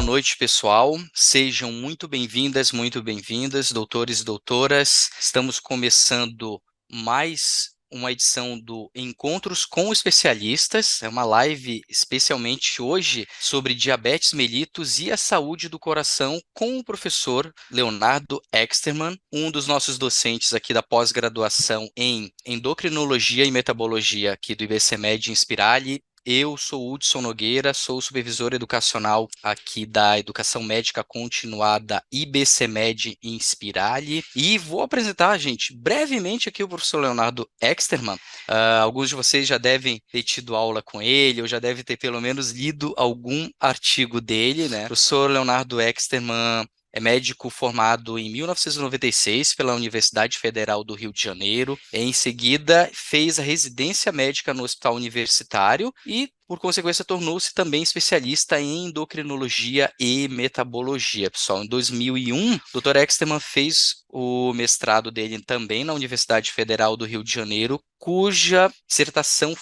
noite, pessoal. Sejam muito bem-vindas, doutores e doutoras. Estamos começando mais uma edição do Encontros com Especialistas. É uma live especialmente hoje sobre diabetes mellitus e a saúde do coração com o professor Leonardo Extermann, um dos nossos docentes aqui da pós-graduação em endocrinologia e metabologia aqui do IBCMED Inspirali. Eu sou o Hudson Nogueira, sou o supervisor educacional aqui da Educação Médica Continuada IBCMED Inspirali e vou apresentar, gente, brevemente aqui o professor Leonardo Extermann. Alguns de vocês já devem ter tido aula com ele ou já devem ter pelo menos lido algum artigo dele, né? O professor Leonardo Extermann é médico formado em 1996 pela Universidade Federal do Rio de Janeiro. Em seguida, fez a residência médica no Hospital Universitário e, por consequência, tornou-se também especialista em endocrinologia e metabologia. Pessoal, em 2001, o Dr. Extermann fez o mestrado dele também na Universidade Federal do Rio de Janeiro, cuja dissertação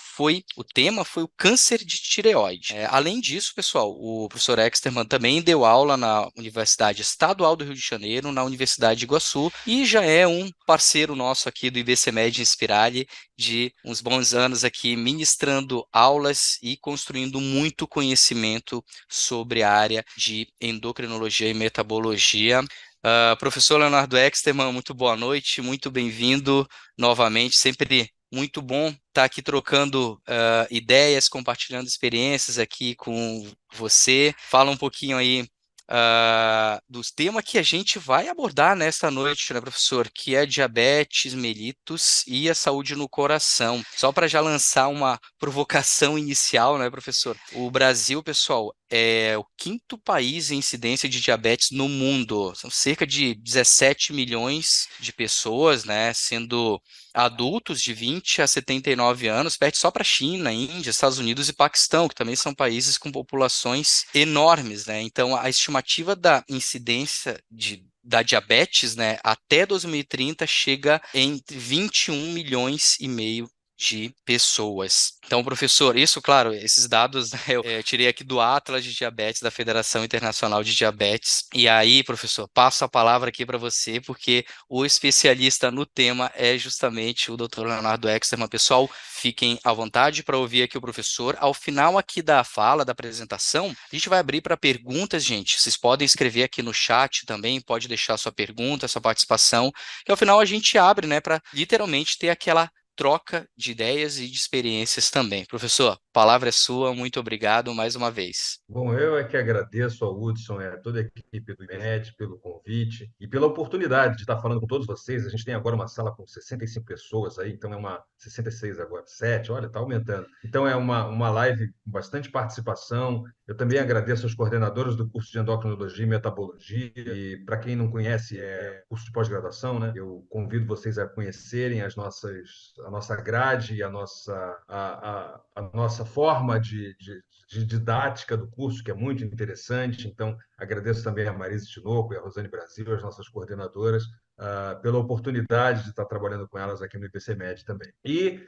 o tema foi o câncer de tireoide. Além disso, pessoal, o professor Extermann também deu aula na Universidade Estadual do Rio de Janeiro, na Universidade de Iguaçu, e já é um parceiro nosso aqui do IBCMED Inspirali, de uns bons anos aqui ministrando aulas e construindo muito conhecimento sobre a área de endocrinologia e metabologia. Professor Leonardo Extermann, muito boa noite, muito bem-vindo novamente, sempre muito bom estar aqui trocando ideias, compartilhando experiências aqui com você. Fala um pouquinho aí dos temas que a gente vai abordar nesta noite, né, professor? Que é diabetes mellitus e a saúde no coração. Só para já lançar uma provocação inicial, né, professor? O Brasil, pessoal, é o quinto país em incidência de diabetes no mundo. São cerca de 17 milhões de pessoas, né, sendo adultos de 20 a 79 anos, perde só para a China, Índia, Estados Unidos e Paquistão, que também são países com populações enormes, né? Então, a estimativa da incidência da diabetes, né, até 2030 chega entre 21 milhões e meio de pessoas. Então, professor, isso, claro, esses dados, né, eu tirei aqui do Atlas de Diabetes da Federação Internacional de Diabetes. E aí, professor, passo a palavra aqui para você, porque o especialista no tema é justamente o Dr. Leonardo Extermann. Pessoal, fiquem à vontade para ouvir aqui o professor. Ao final aqui da fala, da apresentação, a gente vai abrir para perguntas, gente. Vocês podem escrever aqui no chat também, pode deixar sua pergunta, sua participação, que ao final a gente abre, né, para literalmente ter aquela troca de ideias e de experiências também. Professor, a palavra é sua, muito obrigado mais uma vez. Bom, eu é que agradeço ao Hudson e a toda a equipe do IBNet pelo convite e pela oportunidade de estar falando com todos vocês. A gente tem agora uma sala com 65 pessoas aí, então é uma 66 agora, 7, olha, está aumentando. Então é uma live com bastante participação. Eu também agradeço aos coordenadores do curso de endocrinologia e metabologia. E para quem não conhece, é curso de pós-graduação, né? Eu convido vocês a conhecerem a nossa grade e a nossa forma de didática do curso, que é muito interessante. Então, agradeço também a Marisa Tinoco e a Rosane Brasil, as nossas coordenadoras, pela oportunidade de estar trabalhando com elas aqui no IPCMED também. E,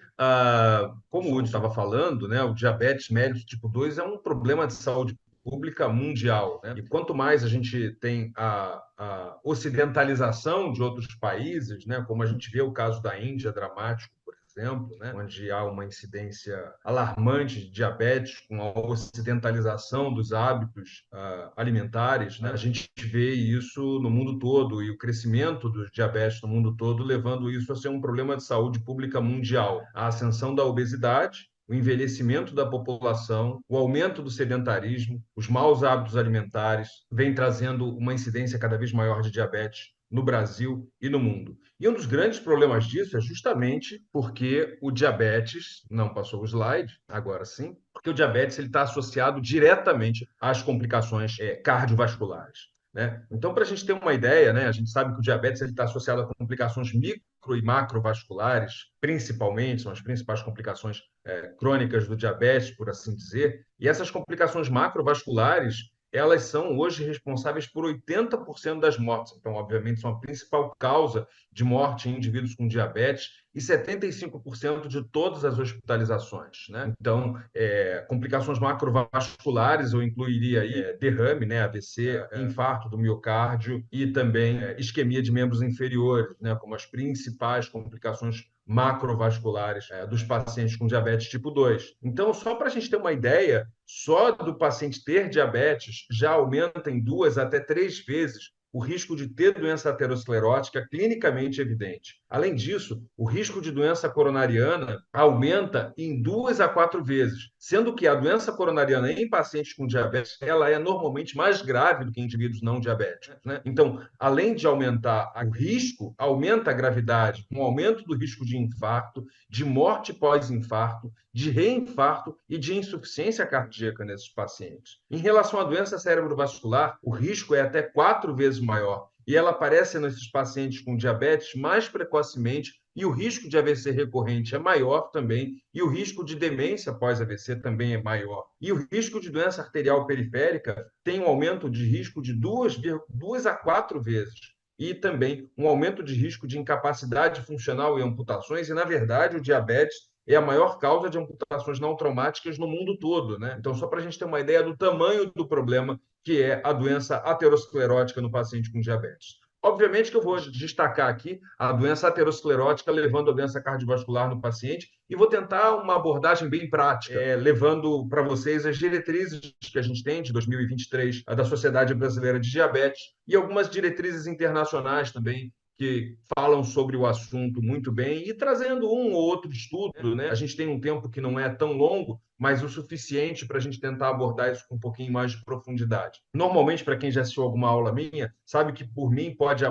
como o Hudson estava falando, né, o diabetes mellitus tipo 2 é um problema de saúde pública mundial, né? E quanto mais a gente tem a ocidentalização de outros países, né, como a gente vê o caso da Índia, dramático, exemplo, né, onde há uma incidência alarmante de diabetes com a ocidentalização dos hábitos alimentares, né, a gente vê isso no mundo todo e o crescimento dos diabetes no mundo todo levando isso a ser um problema de saúde pública mundial. A ascensão da obesidade, o envelhecimento da população, o aumento do sedentarismo, os maus hábitos alimentares, vem trazendo uma incidência cada vez maior de diabetes no Brasil e no mundo. E um dos grandes problemas disso é justamente porque o diabetes, não passou o slide, agora sim, porque o diabetes está associado diretamente às complicações cardiovasculares. Né? Então, para a gente ter uma ideia, né, a gente sabe que o diabetes está associado a complicações micro e macrovasculares, principalmente, são as principais complicações crônicas do diabetes, por assim dizer, e essas complicações macrovasculares elas são hoje responsáveis por 80% das mortes. Então, obviamente, são a principal causa de morte em indivíduos com diabetes e 75% de todas as hospitalizações, né? Então, complicações macrovasculares, eu incluiria aí derrame, né, AVC, infarto do miocárdio e também isquemia de membros inferiores, né, como as principais complicações macrovasculares dos pacientes com diabetes tipo 2. Então, só para a gente ter uma ideia, só do paciente ter diabetes já aumenta em 2 até 3 vezes o risco de ter doença aterosclerótica clinicamente evidente. Além disso, o risco de doença coronariana aumenta em 2 a 4 vezes, sendo que a doença coronariana em pacientes com diabetes, ela é normalmente mais grave do que em indivíduos não diabéticos, né? Então, além de aumentar o risco, aumenta a gravidade, com um aumento do risco de infarto, de morte pós-infarto, de reinfarto e de insuficiência cardíaca nesses pacientes. Em relação à doença cerebrovascular, o risco é até 4 vezes maior e ela aparece nesses pacientes com diabetes mais precocemente e o risco de AVC recorrente é maior também e o risco de demência pós-AVC também é maior. E o risco de doença arterial periférica tem um aumento de risco de 2 a 4 vezes e também um aumento de risco de incapacidade funcional e amputações e, na verdade, o diabetes é a maior causa de amputações não traumáticas no mundo todo, né? Então, só para a gente ter uma ideia do tamanho do problema que é a doença aterosclerótica no paciente com diabetes. Obviamente que eu vou destacar aqui a doença aterosclerótica levando a doença cardiovascular no paciente e vou tentar uma abordagem bem prática, levando para vocês as diretrizes que a gente tem de 2023 da Sociedade Brasileira de Diabetes e algumas diretrizes internacionais também que falam sobre o assunto muito bem e trazendo um ou outro estudo, né? A gente tem um tempo que não é tão longo, mas o suficiente para a gente tentar abordar isso com um pouquinho mais de profundidade. Normalmente, para quem já assistiu alguma aula minha, sabe que por mim pode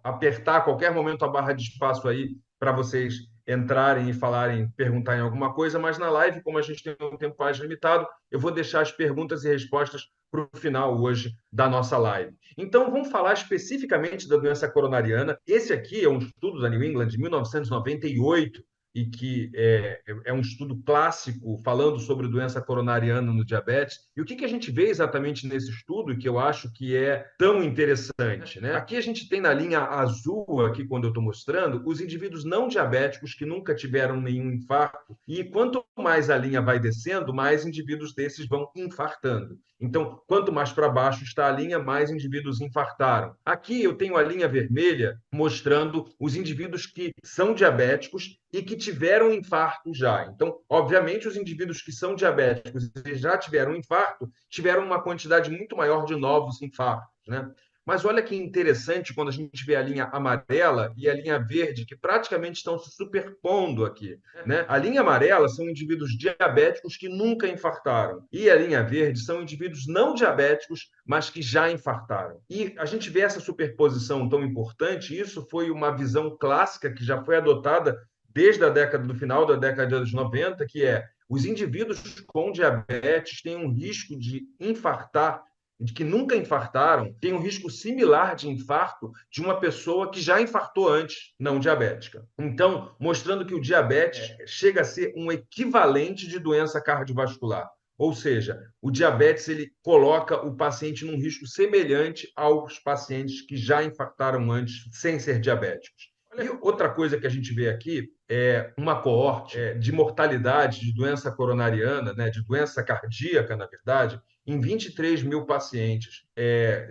apertar a qualquer momento a barra de espaço aí para vocês entrarem e falarem, perguntarem alguma coisa, mas na live, como a gente tem um tempo mais limitado, eu vou deixar as perguntas e respostas para o final hoje da nossa live. Então, vamos falar especificamente da doença coronariana. Esse aqui é um estudo da New England de 1998 e que é um estudo clássico falando sobre doença coronariana no diabetes. E o que a gente vê exatamente nesse estudo, e que eu acho que é tão interessante, né? Aqui a gente tem na linha azul, aqui quando eu estou mostrando, os indivíduos não diabéticos que nunca tiveram nenhum infarto. E quanto mais a linha vai descendo, mais indivíduos desses vão infartando. Então, quanto mais para baixo está a linha, mais indivíduos infartaram. Aqui eu tenho a linha vermelha mostrando os indivíduos que são diabéticos e que tiveram infarto já. Então, obviamente, os indivíduos que são diabéticos e já tiveram infarto tiveram uma quantidade muito maior de novos infartos, né? Mas olha que interessante quando a gente vê a linha amarela e a linha verde, que praticamente estão se superpondo aqui, né? A linha amarela são indivíduos diabéticos que nunca infartaram. E a linha verde são indivíduos não diabéticos, mas que já infartaram. E a gente vê essa superposição tão importante, isso foi uma visão clássica que já foi adotada desde a década do final da década de 90, que é os indivíduos com diabetes têm um risco de infartar, de que nunca infartaram, têm um risco similar de infarto de uma pessoa que já infartou antes, não diabética. Então, mostrando que o diabetes chega a ser um equivalente de doença cardiovascular. Ou seja, o diabetes ele coloca o paciente num risco semelhante aos pacientes que já infartaram antes sem ser diabéticos. E outra coisa que a gente vê aqui é uma coorte de mortalidade de doença coronariana, né, de doença cardíaca, na verdade, em 23 mil pacientes,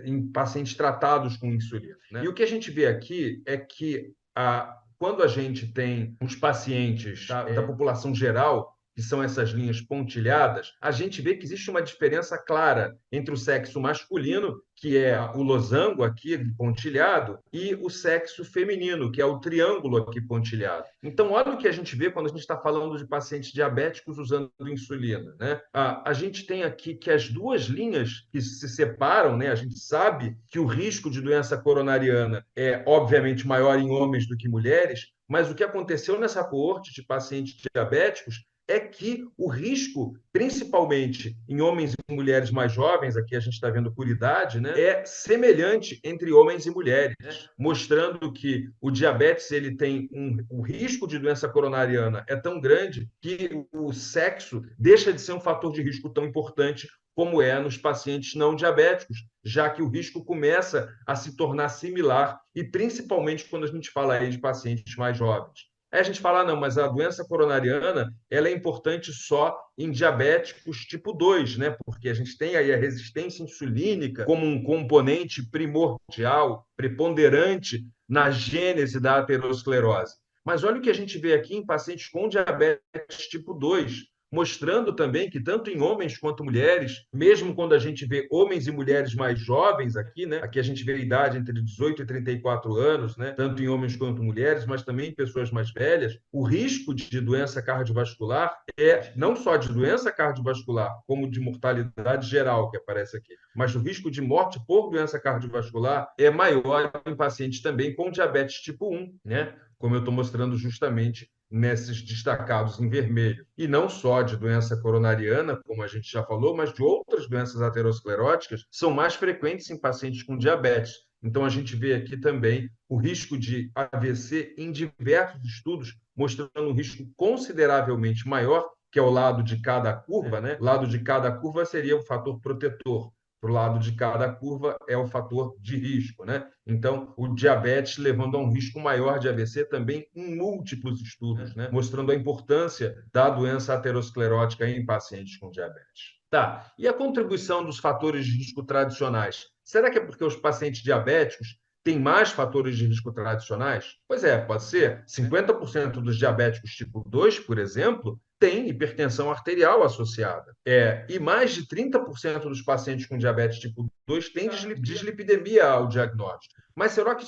em pacientes tratados com insulina, né? E o que a gente vê aqui é que quando a gente tem os pacientes da população geral, que são essas linhas pontilhadas, a gente vê que existe uma diferença clara entre o sexo masculino, que é o losango aqui pontilhado, e o sexo feminino, que é o triângulo aqui pontilhado. Então, olha o que a gente vê quando a gente está falando de pacientes diabéticos usando insulina, né? A gente tem aqui que as duas linhas que se separam, né? A gente sabe que o risco de doença coronariana é, obviamente, maior em homens do que mulheres, mas o que aconteceu nessa coorte de pacientes diabéticos é que o risco, principalmente em homens e mulheres mais jovens, aqui a gente está vendo por idade, né, é semelhante entre homens e mulheres, mostrando que o diabetes ele tem o risco de doença coronariana é tão grande que o sexo deixa de ser um fator de risco tão importante como é nos pacientes não diabéticos, já que o risco começa a se tornar similar, e principalmente quando a gente fala aí de pacientes mais jovens. Aí a gente fala, não, mas a doença coronariana ela é importante só em diabéticos tipo 2, né? Porque a gente tem aí a resistência insulínica como um componente primordial, preponderante na gênese da aterosclerose. Mas olha o que a gente vê aqui em pacientes com diabetes tipo 2, mostrando também que tanto em homens quanto mulheres, mesmo quando a gente vê homens e mulheres mais jovens aqui, né? Aqui a gente vê a idade entre 18 e 34 anos, né? Tanto em homens quanto mulheres, mas também em pessoas mais velhas, o risco de doença cardiovascular é não só de doença cardiovascular, como de mortalidade geral que aparece aqui, mas o risco de morte por doença cardiovascular é maior em pacientes também com diabetes tipo 1, né? Como eu estou mostrando justamente nesses destacados em vermelho. E não só de doença coronariana, como a gente já falou, mas de outras doenças ateroscleróticas, são mais frequentes em pacientes com diabetes. Então, a gente vê aqui também o risco de AVC em diversos estudos, mostrando um risco consideravelmente maior, que é o lado de cada curva, né? O lado de cada curva seria o fator protetor. Para o lado de cada curva é o fator de risco, né? Então, o diabetes levando a um risco maior de AVC também em múltiplos estudos, né? Mostrando a importância da doença aterosclerótica em pacientes com diabetes. Tá, e a contribuição dos fatores de risco tradicionais? Será que é porque os pacientes diabéticos têm mais fatores de risco tradicionais? Pois é, pode ser. 50% dos diabéticos tipo 2, por exemplo, tem hipertensão arterial associada. E mais de 30% dos pacientes com diabetes tipo 2 têm dislipidemia ao diagnóstico. Mas será que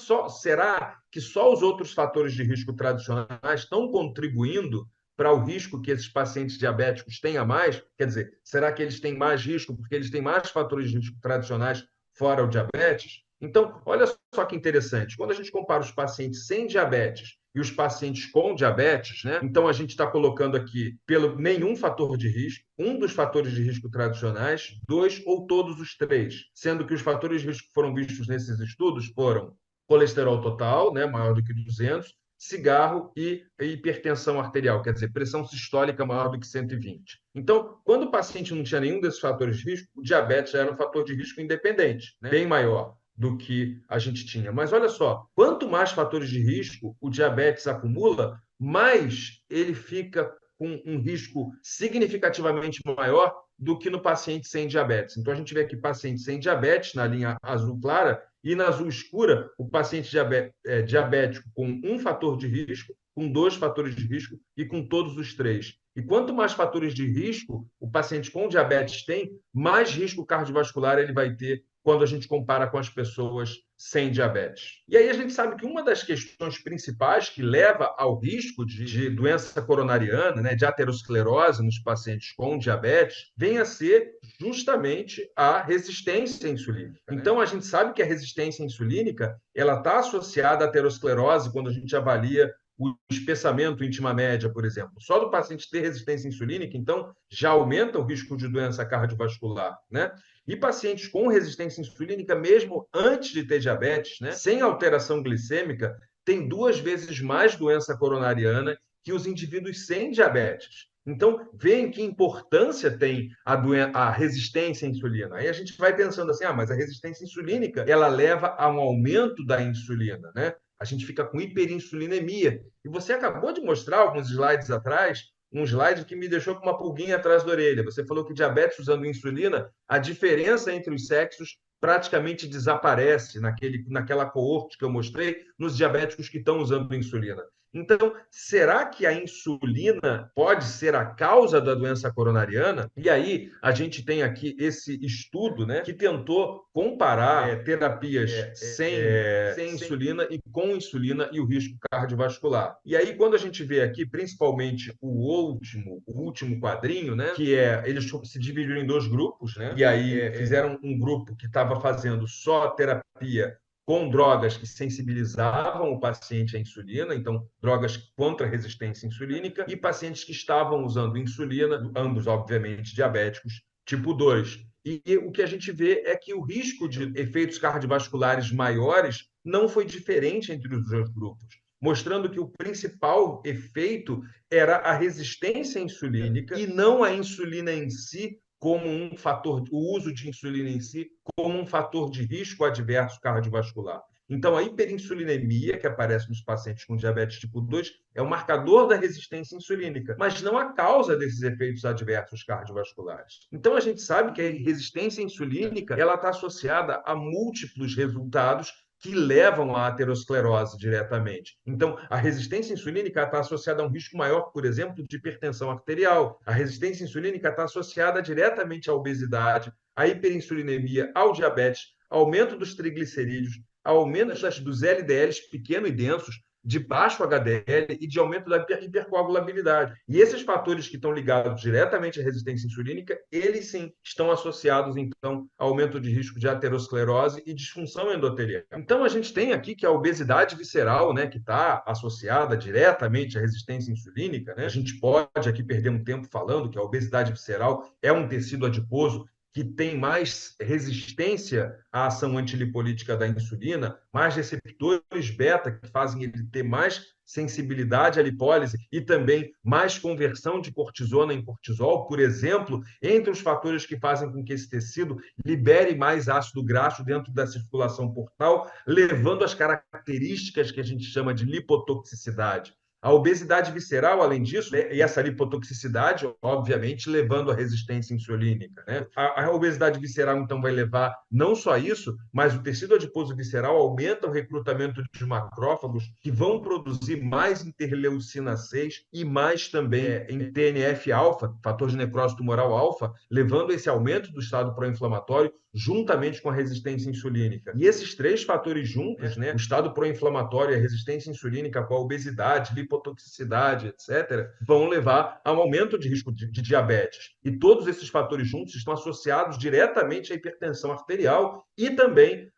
só os outros fatores de risco tradicionais estão contribuindo para o risco que esses pacientes diabéticos têm a mais? Quer dizer, será que eles têm mais risco porque eles têm mais fatores de risco tradicionais fora o diabetes? Então, olha só que interessante. Quando a gente compara os pacientes sem diabetes e os pacientes com diabetes, né? Então a gente está colocando aqui pelo nenhum fator de risco, um dos fatores de risco tradicionais, dois ou todos os três, sendo que os fatores de risco que foram vistos nesses estudos foram colesterol total, né, maior do que 200, cigarro e hipertensão arterial, quer dizer, pressão sistólica maior do que 120. Então, quando o paciente não tinha nenhum desses fatores de risco, o diabetes já era um fator de risco independente, né? Bem maior do que a gente tinha. Mas olha só, quanto mais fatores de risco o diabetes acumula, mais ele fica com um risco significativamente maior do que no paciente sem diabetes. Então, a gente vê aqui paciente sem diabetes na linha azul clara e na azul escura o paciente diabético com um fator de risco, com dois fatores de risco e com todos os três. E quanto mais fatores de risco o paciente com diabetes tem, mais risco cardiovascular ele vai ter quando a gente compara com as pessoas sem diabetes. E aí a gente sabe que uma das questões principais que leva ao risco de doença coronariana, né, de aterosclerose nos pacientes com diabetes, vem a ser justamente a resistência insulínica. Então a gente sabe que a resistência insulínica ela está associada à aterosclerose quando a gente avalia o espessamento íntima média, por exemplo. Só do paciente ter resistência insulínica, então, já aumenta o risco de doença cardiovascular, né? E pacientes com resistência insulínica, mesmo antes de ter diabetes, né, sem alteração glicêmica, têm 2 vezes mais doença coronariana que os indivíduos sem diabetes. Então, veem que importância tem a resistência à insulina. Aí a gente vai pensando assim, mas a resistência insulínica, ela leva a um aumento da insulina, né? A gente fica com hiperinsulinemia. E você acabou de mostrar alguns slides atrás um slide que me deixou com uma pulguinha atrás da orelha. Você falou que diabetes usando insulina, a diferença entre os sexos praticamente desaparece naquela coorte que eu mostrei nos diabéticos que estão usando insulina. Então, será que a insulina pode ser a causa da doença coronariana? E aí, a gente tem aqui esse estudo, né, que tentou comparar terapias sem insulina e com insulina e o risco cardiovascular. E aí, quando a gente vê aqui, principalmente o último quadrinho, né, eles se dividiram em dois grupos, né, e aí fizeram um grupo que estava fazendo só terapia com drogas que sensibilizavam o paciente à insulina, então drogas contra a resistência insulínica, e pacientes que estavam usando insulina, ambos, obviamente, diabéticos, tipo 2. E o que a gente vê é que o risco de efeitos cardiovasculares maiores não foi diferente entre os dois grupos, mostrando que o principal efeito era a resistência insulínica e não a insulina em si como um fator, o uso de insulina em si como um fator de risco adverso cardiovascular. Então, a hiperinsulinemia, que aparece nos pacientes com diabetes tipo 2, é o marcador da resistência insulínica, mas não a causa desses efeitos adversos cardiovasculares. Então, a gente sabe que a resistência insulínica ela está associada a múltiplos resultados que levam à aterosclerose diretamente. Então, a resistência insulínica está associada a um risco maior, por exemplo, de hipertensão arterial. A resistência insulínica está associada diretamente à obesidade, à hiperinsulinemia, ao diabetes, aumento dos triglicerídeos, aumento dos LDLs pequeno e densos, de baixo HDL e de aumento da hipercoagulabilidade. E esses fatores que estão ligados diretamente à resistência insulínica, eles sim estão associados, então, ao aumento de risco de aterosclerose e disfunção endotelial. Então, a gente tem aqui que a obesidade visceral, né, que está associada diretamente à resistência insulínica, né, a gente pode aqui perder um tempo falando que a obesidade visceral é um tecido adiposo que tem mais resistência à ação antilipolítica da insulina, mais receptores beta que fazem ele ter mais sensibilidade à lipólise e também mais conversão de cortisona em cortisol, por exemplo, entre os fatores que fazem com que esse tecido libere mais ácido graxo dentro da circulação portal, levando às características que a gente chama de lipotoxicidade. A obesidade visceral, além disso, e essa lipotoxicidade, obviamente, levando à resistência insulínica. Né? A obesidade visceral, então, vai levar não só isso, mas o tecido adiposo visceral aumenta o recrutamento de macrófagos que vão produzir mais interleucina 6 e mais também em TNF-alfa, fator de necrose tumoral alfa, levando a esse aumento do estado pró-inflamatório juntamente com a resistência insulínica. E esses três fatores juntos, né, o estado pró-inflamatório, a resistência insulínica com a obesidade, lipotoxicidade, etc., vão levar a um aumento de risco de diabetes. E todos esses fatores juntos estão associados diretamente à hipertensão arterial e também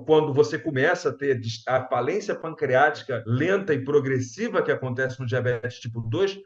quando você começa a ter a falência pancreática lenta e progressiva que acontece no diabetes tipo 2,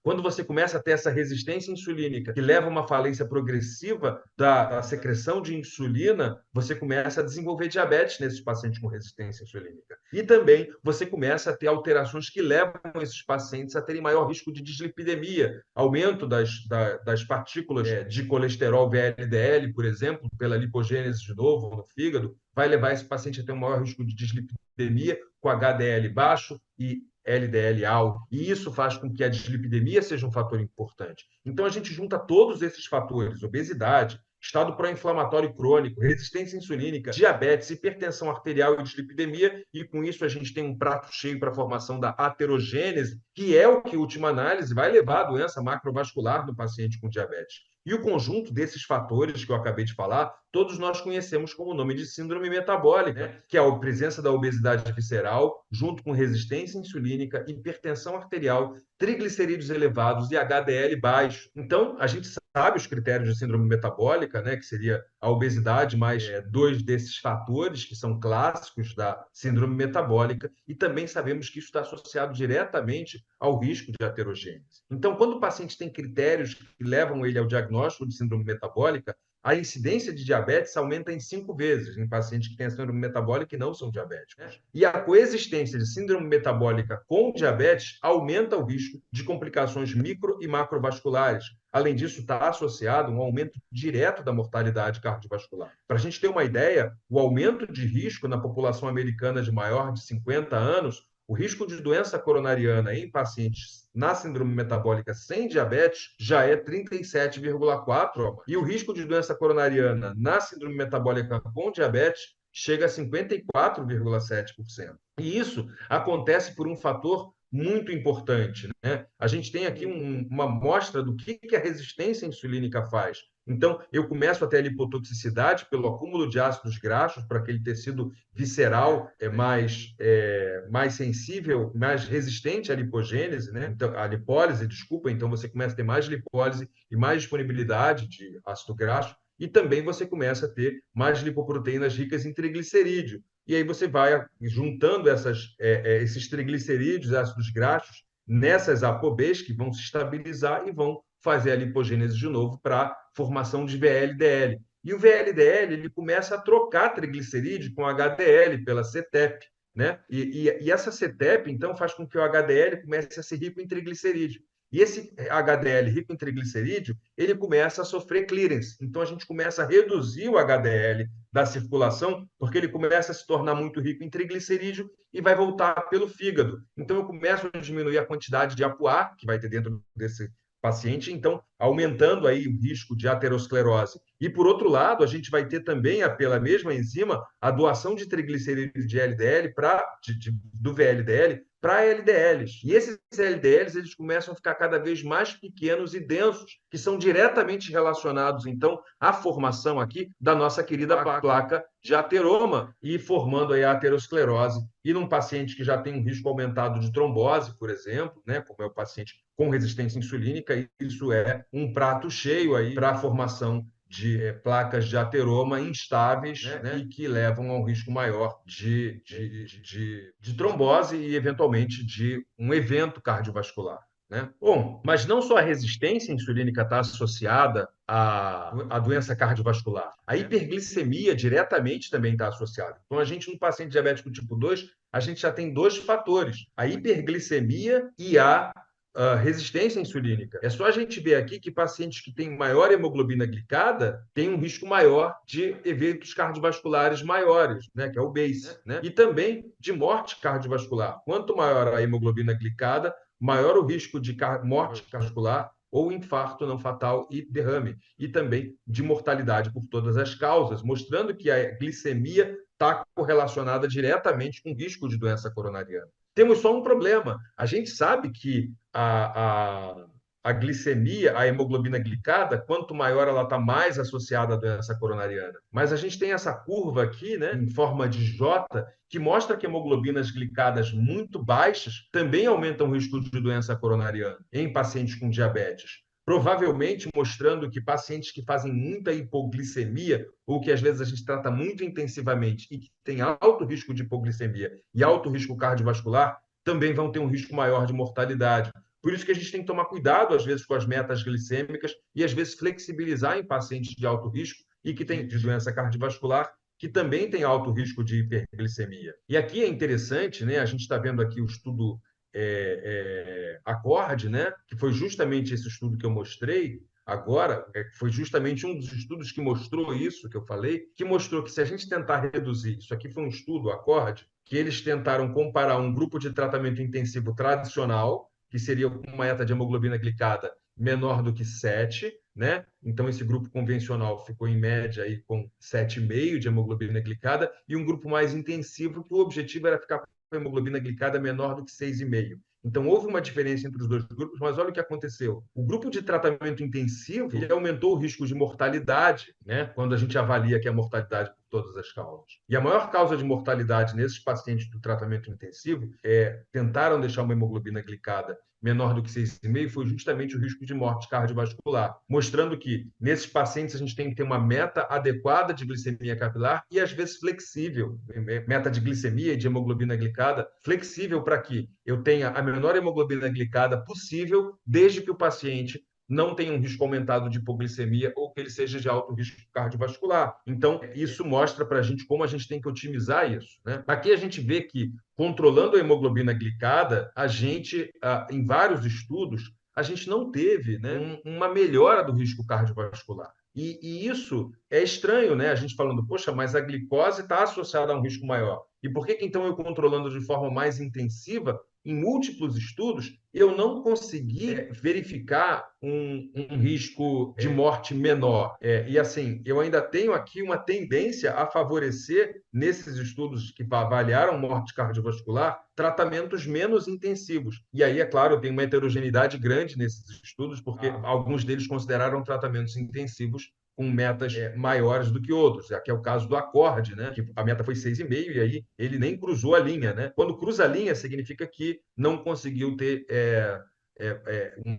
quando você começa a ter essa resistência insulínica que leva a uma falência progressiva da secreção de insulina, você começa a desenvolver diabetes nesses pacientes com resistência insulínica. E também você começa a ter alterações que levam esses pacientes a terem maior risco de dislipidemia, aumento das partículas de colesterol VLDL, por exemplo, pela lipogênese de novo no fígado, vai levar esse paciente a ter um maior risco de dislipidemia com HDL baixo e LDL alto. E isso faz com que a dislipidemia seja um fator importante. Então, a gente junta todos esses fatores, obesidade, estado pró-inflamatório crônico, resistência insulínica, diabetes, hipertensão arterial e dislipidemia, e com isso a gente tem um prato cheio para a formação da aterogênese, que é o que, em última análise, vai levar à doença macrovascular do paciente com diabetes. E o conjunto desses fatores que eu acabei de falar, todos nós conhecemos como o nome de síndrome metabólica, né? Que é a presença da obesidade visceral, junto com resistência insulínica, hipertensão arterial, triglicerídeos elevados e HDL baixo. Então, a gente sabe os critérios de síndrome metabólica, né, que seria a obesidade mais dois desses fatores que são clássicos da síndrome metabólica, e também sabemos que isso está associado diretamente ao risco de aterogênese. Então, quando o paciente tem critérios que levam ele ao diagnóstico de síndrome metabólica, a incidência de diabetes aumenta em 5 vezes em pacientes que têm síndrome metabólica e não são diabéticos. E a coexistência de síndrome metabólica com diabetes aumenta o risco de complicações micro e macrovasculares. Além disso, está associado a um aumento direto da mortalidade cardiovascular. Para a gente ter uma ideia, o aumento de risco na população americana de maior de 50 anos, o risco de doença coronariana em pacientes na síndrome metabólica sem diabetes já é 37,4, e o risco de doença coronariana na síndrome metabólica com diabetes chega a 54,7%. E isso acontece por um fator muito importante, né? A gente tem aqui uma amostra do que a resistência insulínica faz. Então, eu começo a ter a lipotoxicidade pelo acúmulo de ácidos graxos para aquele tecido visceral mais sensível, mais resistente à lipogênese, né? Então, a lipólise, desculpa, então você começa a ter mais lipólise e mais disponibilidade de ácido graxo, e também você começa a ter mais lipoproteínas ricas em triglicerídeo. E aí você vai juntando esses triglicerídeos, ácidos graxos, nessas ApoBs que vão se estabilizar e vão fazer a lipogênese de novo para formação de VLDL. E o VLDL ele começa a trocar triglicerídeo com HDL pela CETP, né? E essa CETP, então, faz com que o HDL comece a ser rico em triglicerídeo. E esse HDL rico em triglicerídeo, ele começa a sofrer clearance. Então, a gente começa a reduzir o HDL da circulação, porque ele começa a se tornar muito rico em triglicerídeo e vai voltar pelo fígado. Então, eu começo a diminuir a quantidade de ApoA que vai ter dentro desse paciente, então aumentando aí o risco de aterosclerose. E por outro lado, a gente vai ter também, pela mesma enzima, a doação de triglicerídeos de LDL do VLDL para LDLs. E esses LDLs eles começam a ficar cada vez mais pequenos e densos, que são diretamente relacionados, então, à formação aqui da nossa querida placa de ateroma e formando aí a aterosclerose. E num paciente que já tem um risco aumentado de trombose, por exemplo, né, como é o paciente com resistência insulínica, isso é um prato cheio aí para a formação de placas de ateroma instáveis, né, e que levam a um risco maior de trombose e, eventualmente, de um evento cardiovascular. Né? Bom, mas não só a resistência insulínica está associada à doença cardiovascular, a hiperglicemia diretamente também está associada. Então, a gente, no paciente diabético tipo 2, a gente já tem dois fatores: a hiperglicemia e a resistência insulínica. É só a gente ver aqui que pacientes que têm maior hemoglobina glicada têm um risco maior de eventos cardiovasculares maiores, né, que é o BACE, né? E também de morte cardiovascular. Quanto maior a hemoglobina glicada, maior o risco de morte cardiovascular ou infarto não fatal e derrame, e também de mortalidade por todas as causas, mostrando que a glicemia está correlacionada diretamente com o risco de doença coronariana. Temos só um problema. A gente sabe que a glicemia, a hemoglobina glicada, quanto maior ela está, mais associada à doença coronariana. Mas a gente tem essa curva aqui, né, em forma de J, que mostra que hemoglobinas glicadas muito baixas também aumentam o risco de doença coronariana em pacientes com diabetes. Provavelmente mostrando que pacientes que fazem muita hipoglicemia, ou que às vezes a gente trata muito intensivamente e que tem alto risco de hipoglicemia e alto risco cardiovascular, também vão ter um risco maior de mortalidade. Por isso que a gente tem que tomar cuidado, às vezes, com as metas glicêmicas e, às vezes, flexibilizar em pacientes de alto risco e que têm de doença cardiovascular, que também tem alto risco de hiperglicemia. E aqui é interessante, né? A gente está vendo aqui o estudo ACCORD, né? Que foi justamente esse estudo que eu mostrei agora, foi justamente um dos estudos que mostrou isso que eu falei, que mostrou que se a gente tentar reduzir, isso aqui foi um estudo, ACCORD, que eles tentaram comparar um grupo de tratamento intensivo tradicional, que seria uma meta de hemoglobina glicada menor do que 7, né? Então, esse grupo convencional ficou em média aí com 7,5 de hemoglobina glicada, e um grupo mais intensivo, que o objetivo era ficar com a hemoglobina glicada menor do que 6,5. Então, houve uma diferença entre os dois grupos, mas olha o que aconteceu. O grupo de tratamento intensivo ele aumentou o risco de mortalidade, né? Quando a gente avalia que a mortalidade por todas as causas. E a maior causa de mortalidade nesses pacientes do tratamento intensivo tentaram deixar uma hemoglobina glicada menor do que 6,5, foi justamente o risco de morte cardiovascular, mostrando que nesses pacientes a gente tem que ter uma meta adequada de glicemia capilar e às vezes flexível, meta de glicemia e de hemoglobina glicada flexível para que eu tenha a menor hemoglobina glicada possível, desde que o paciente não tenha um risco aumentado de hipoglicemia ou que ele seja de alto risco cardiovascular. Então, isso mostra para a gente como a gente tem que otimizar isso. Né? Aqui a gente vê que, controlando a hemoglobina glicada, a gente, em vários estudos, a gente não teve, né, uma melhora do risco cardiovascular. E isso é estranho, né? A gente falando, poxa, mas a glicose está associada a um risco maior. E por que então eu controlando de forma mais intensiva, em múltiplos estudos, eu não consegui verificar um risco de morte menor? E assim, eu ainda tenho aqui uma tendência a favorecer, nesses estudos que avaliaram morte cardiovascular, tratamentos menos intensivos. E aí, é claro, tem uma heterogeneidade grande nesses estudos, porque alguns deles consideraram tratamentos intensivos com metas maiores do que outros. Aqui é o caso do ACCORD, né? Que a meta foi 6,5 e aí ele nem cruzou a linha, né? Quando cruza a linha, significa que não conseguiu ter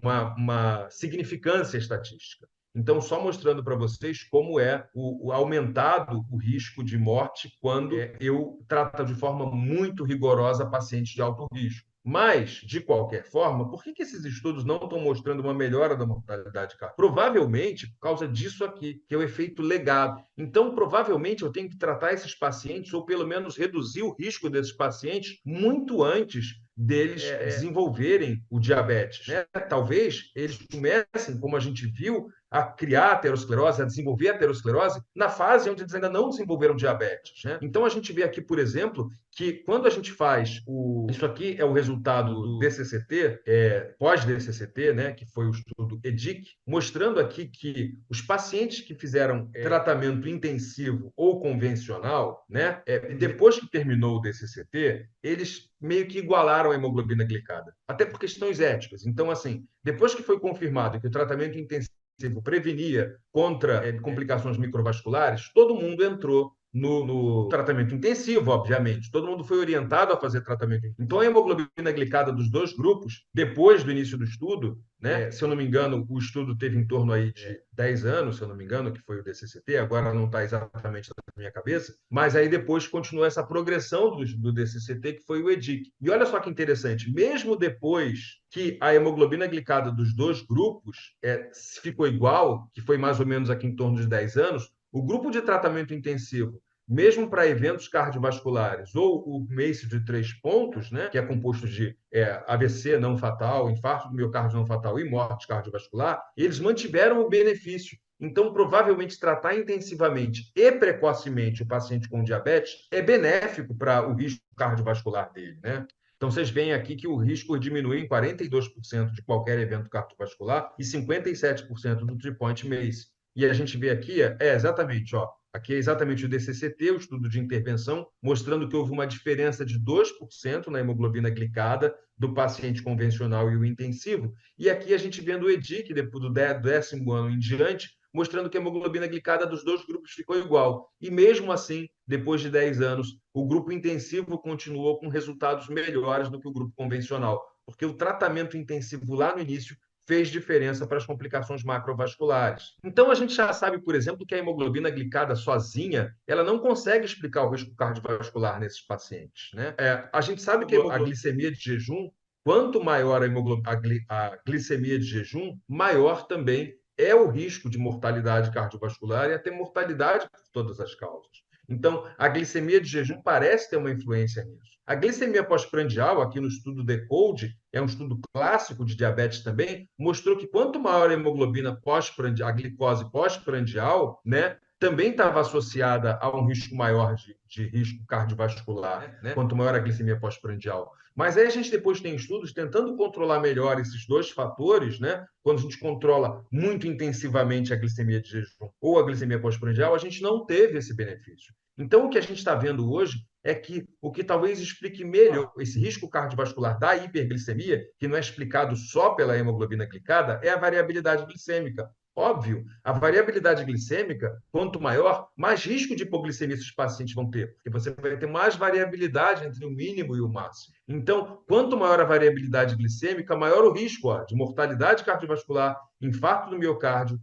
uma significância estatística. Então, só mostrando para vocês como é o aumentado o risco de morte quando eu trato de forma muito rigorosa pacientes de alto risco. Mas, de qualquer forma, por que esses estudos não estão mostrando uma melhora da mortalidade cardíaca? Provavelmente por causa disso aqui, que é o efeito legado. Então, provavelmente, eu tenho que tratar esses pacientes, ou pelo menos reduzir o risco desses pacientes, muito antes deles desenvolverem o diabetes, né? Talvez eles comecem, como a gente viu, a criar aterosclerose, a desenvolver aterosclerose na fase onde eles ainda não desenvolveram diabetes, né? Então a gente vê aqui, por exemplo, que quando a gente faz isso aqui é o resultado do DCCT, pós-DCCT, né, que foi o estudo EDIC, mostrando aqui que os pacientes que fizeram tratamento intensivo ou convencional, né, depois que terminou o DCCT, eles meio que igualaram a hemoglobina glicada, até por questões éticas. Então, assim, depois que foi confirmado que o tratamento intensivo prevenia contra complicações microvasculares, todo mundo entrou no tratamento intensivo, obviamente. Todo mundo foi orientado a fazer tratamento. Então, a hemoglobina glicada dos dois grupos, depois do início do estudo, né, se eu não me engano, o estudo teve em torno aí de 10 anos, se eu não me engano, que foi o DCCT, agora não está exatamente na minha cabeça, mas aí depois continuou essa progressão do DCCT, que foi o EDIC. E olha só que interessante, mesmo depois que a hemoglobina glicada dos dois grupos ficou igual, que foi mais ou menos aqui em torno de 10 anos, o grupo de tratamento intensivo, mesmo para eventos cardiovasculares, ou o MACE de 3 pontos, né, que é composto de AVC não fatal, infarto do miocárdio não fatal e morte cardiovascular, eles mantiveram o benefício. Então, provavelmente, tratar intensivamente e precocemente o paciente com diabetes é benéfico para o risco cardiovascular dele, né? Então, vocês veem aqui que o risco diminui em 42% de qualquer evento cardiovascular e 57% do three-point MACE. E a gente vê aqui, exatamente, ó, aqui é exatamente o DCCT, o estudo de intervenção, mostrando que houve uma diferença de 2% na hemoglobina glicada do paciente convencional e o intensivo. E aqui a gente vendo o EDIC, depois do 10º ano em diante, mostrando que a hemoglobina glicada dos dois grupos ficou igual. E mesmo assim, depois de 10 anos, o grupo intensivo continuou com resultados melhores do que o grupo convencional, porque o tratamento intensivo lá no início fez diferença para as complicações macrovasculares. Então, a gente já sabe, por exemplo, que a hemoglobina glicada sozinha, ela não consegue explicar o risco cardiovascular nesses pacientes, né? A gente sabe que a glicemia de jejum, quanto maior a glicemia de jejum, maior também é o risco de mortalidade cardiovascular e até mortalidade por todas as causas. Então, a glicemia de jejum parece ter uma influência nisso. A glicemia pós-prandial, aqui no estudo DECODE, é um estudo clássico de diabetes também, mostrou que quanto maior a hemoglobina pós-prandial, a glicose pós-prandial, né, também estava associada a um risco maior de risco cardiovascular, né? Quanto maior a glicemia pós-prandial. Mas aí a gente depois tem estudos tentando controlar melhor esses dois fatores, né? Quando a gente controla muito intensivamente a glicemia de jejum ou a glicemia pós-prandial, a gente não teve esse benefício. Então, o que a gente está vendo hoje é que o que talvez explique melhor esse risco cardiovascular da hiperglicemia, que não é explicado só pela hemoglobina glicada, é a variabilidade glicêmica. Óbvio, a variabilidade glicêmica, quanto maior, mais risco de hipoglicemia esses pacientes vão ter, porque você vai ter mais variabilidade entre o mínimo e o máximo. Então, quanto maior a variabilidade glicêmica, maior o risco de mortalidade cardiovascular, infarto do miocárdio,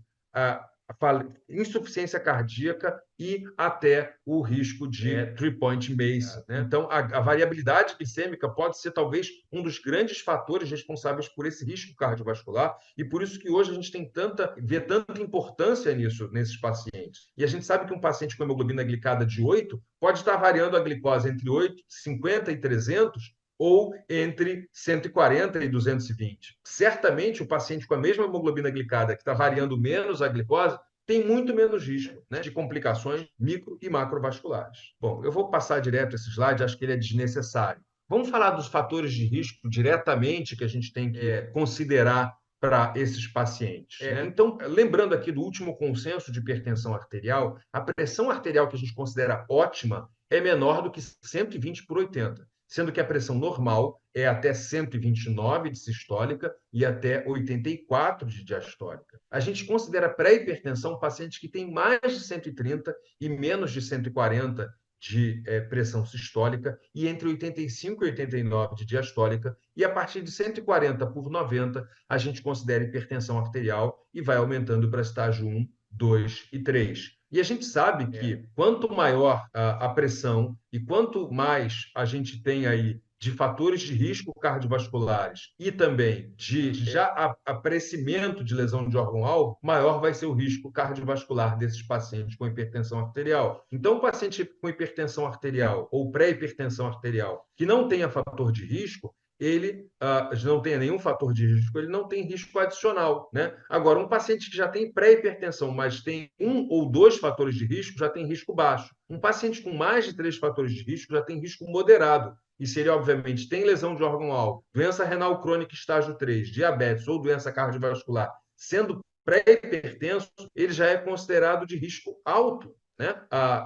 insuficiência cardíaca e até o risco de three-point MACE, né? Então, a variabilidade glicêmica pode ser talvez um dos grandes fatores responsáveis por esse risco cardiovascular e por isso que hoje a gente vê tanta importância nisso nesses pacientes. E a gente sabe que um paciente com hemoglobina glicada de 8 pode estar variando a glicose entre 8, 50 e 300 ou entre 140 e 220. Certamente, o paciente com a mesma hemoglobina glicada, que está variando menos a glicose, tem muito menos risco, né, de complicações micro e macrovasculares. Bom, eu vou passar direto esse slide, acho que ele é desnecessário. Vamos falar dos fatores de risco diretamente que a gente tem que considerar para esses pacientes, né? Então, lembrando aqui do último consenso de hipertensão arterial, a pressão arterial que a gente considera ótima é menor do que 120 por 80, sendo que a pressão normal é até 129 de sistólica e até 84 de diastólica. A gente considera pré-hipertensão pacientes que têm mais de 130 e menos de 140 de pressão sistólica e entre 85 e 89 de diastólica, e a partir de 140 por 90, a gente considera hipertensão arterial e vai aumentando para estágio 1, 2 e 3. E a gente sabe que quanto maior a pressão e quanto mais a gente tem aí de fatores de risco cardiovasculares e também de já aparecimento de lesão de órgão-alvo, maior vai ser o risco cardiovascular desses pacientes com hipertensão arterial. Então, o paciente com hipertensão arterial ou pré-hipertensão arterial que não tenha fator de risco, ele não tenha nenhum fator de risco, ele não tem risco adicional, né? Agora, um paciente que já tem pré-hipertensão, mas tem um ou dois fatores de risco, já tem risco baixo. Um paciente com mais de três fatores de risco já tem risco moderado. E se ele, obviamente, tem lesão de órgão-alvo, doença renal crônica estágio 3, diabetes ou doença cardiovascular, sendo pré-hipertenso, ele já é considerado de risco alto. Né?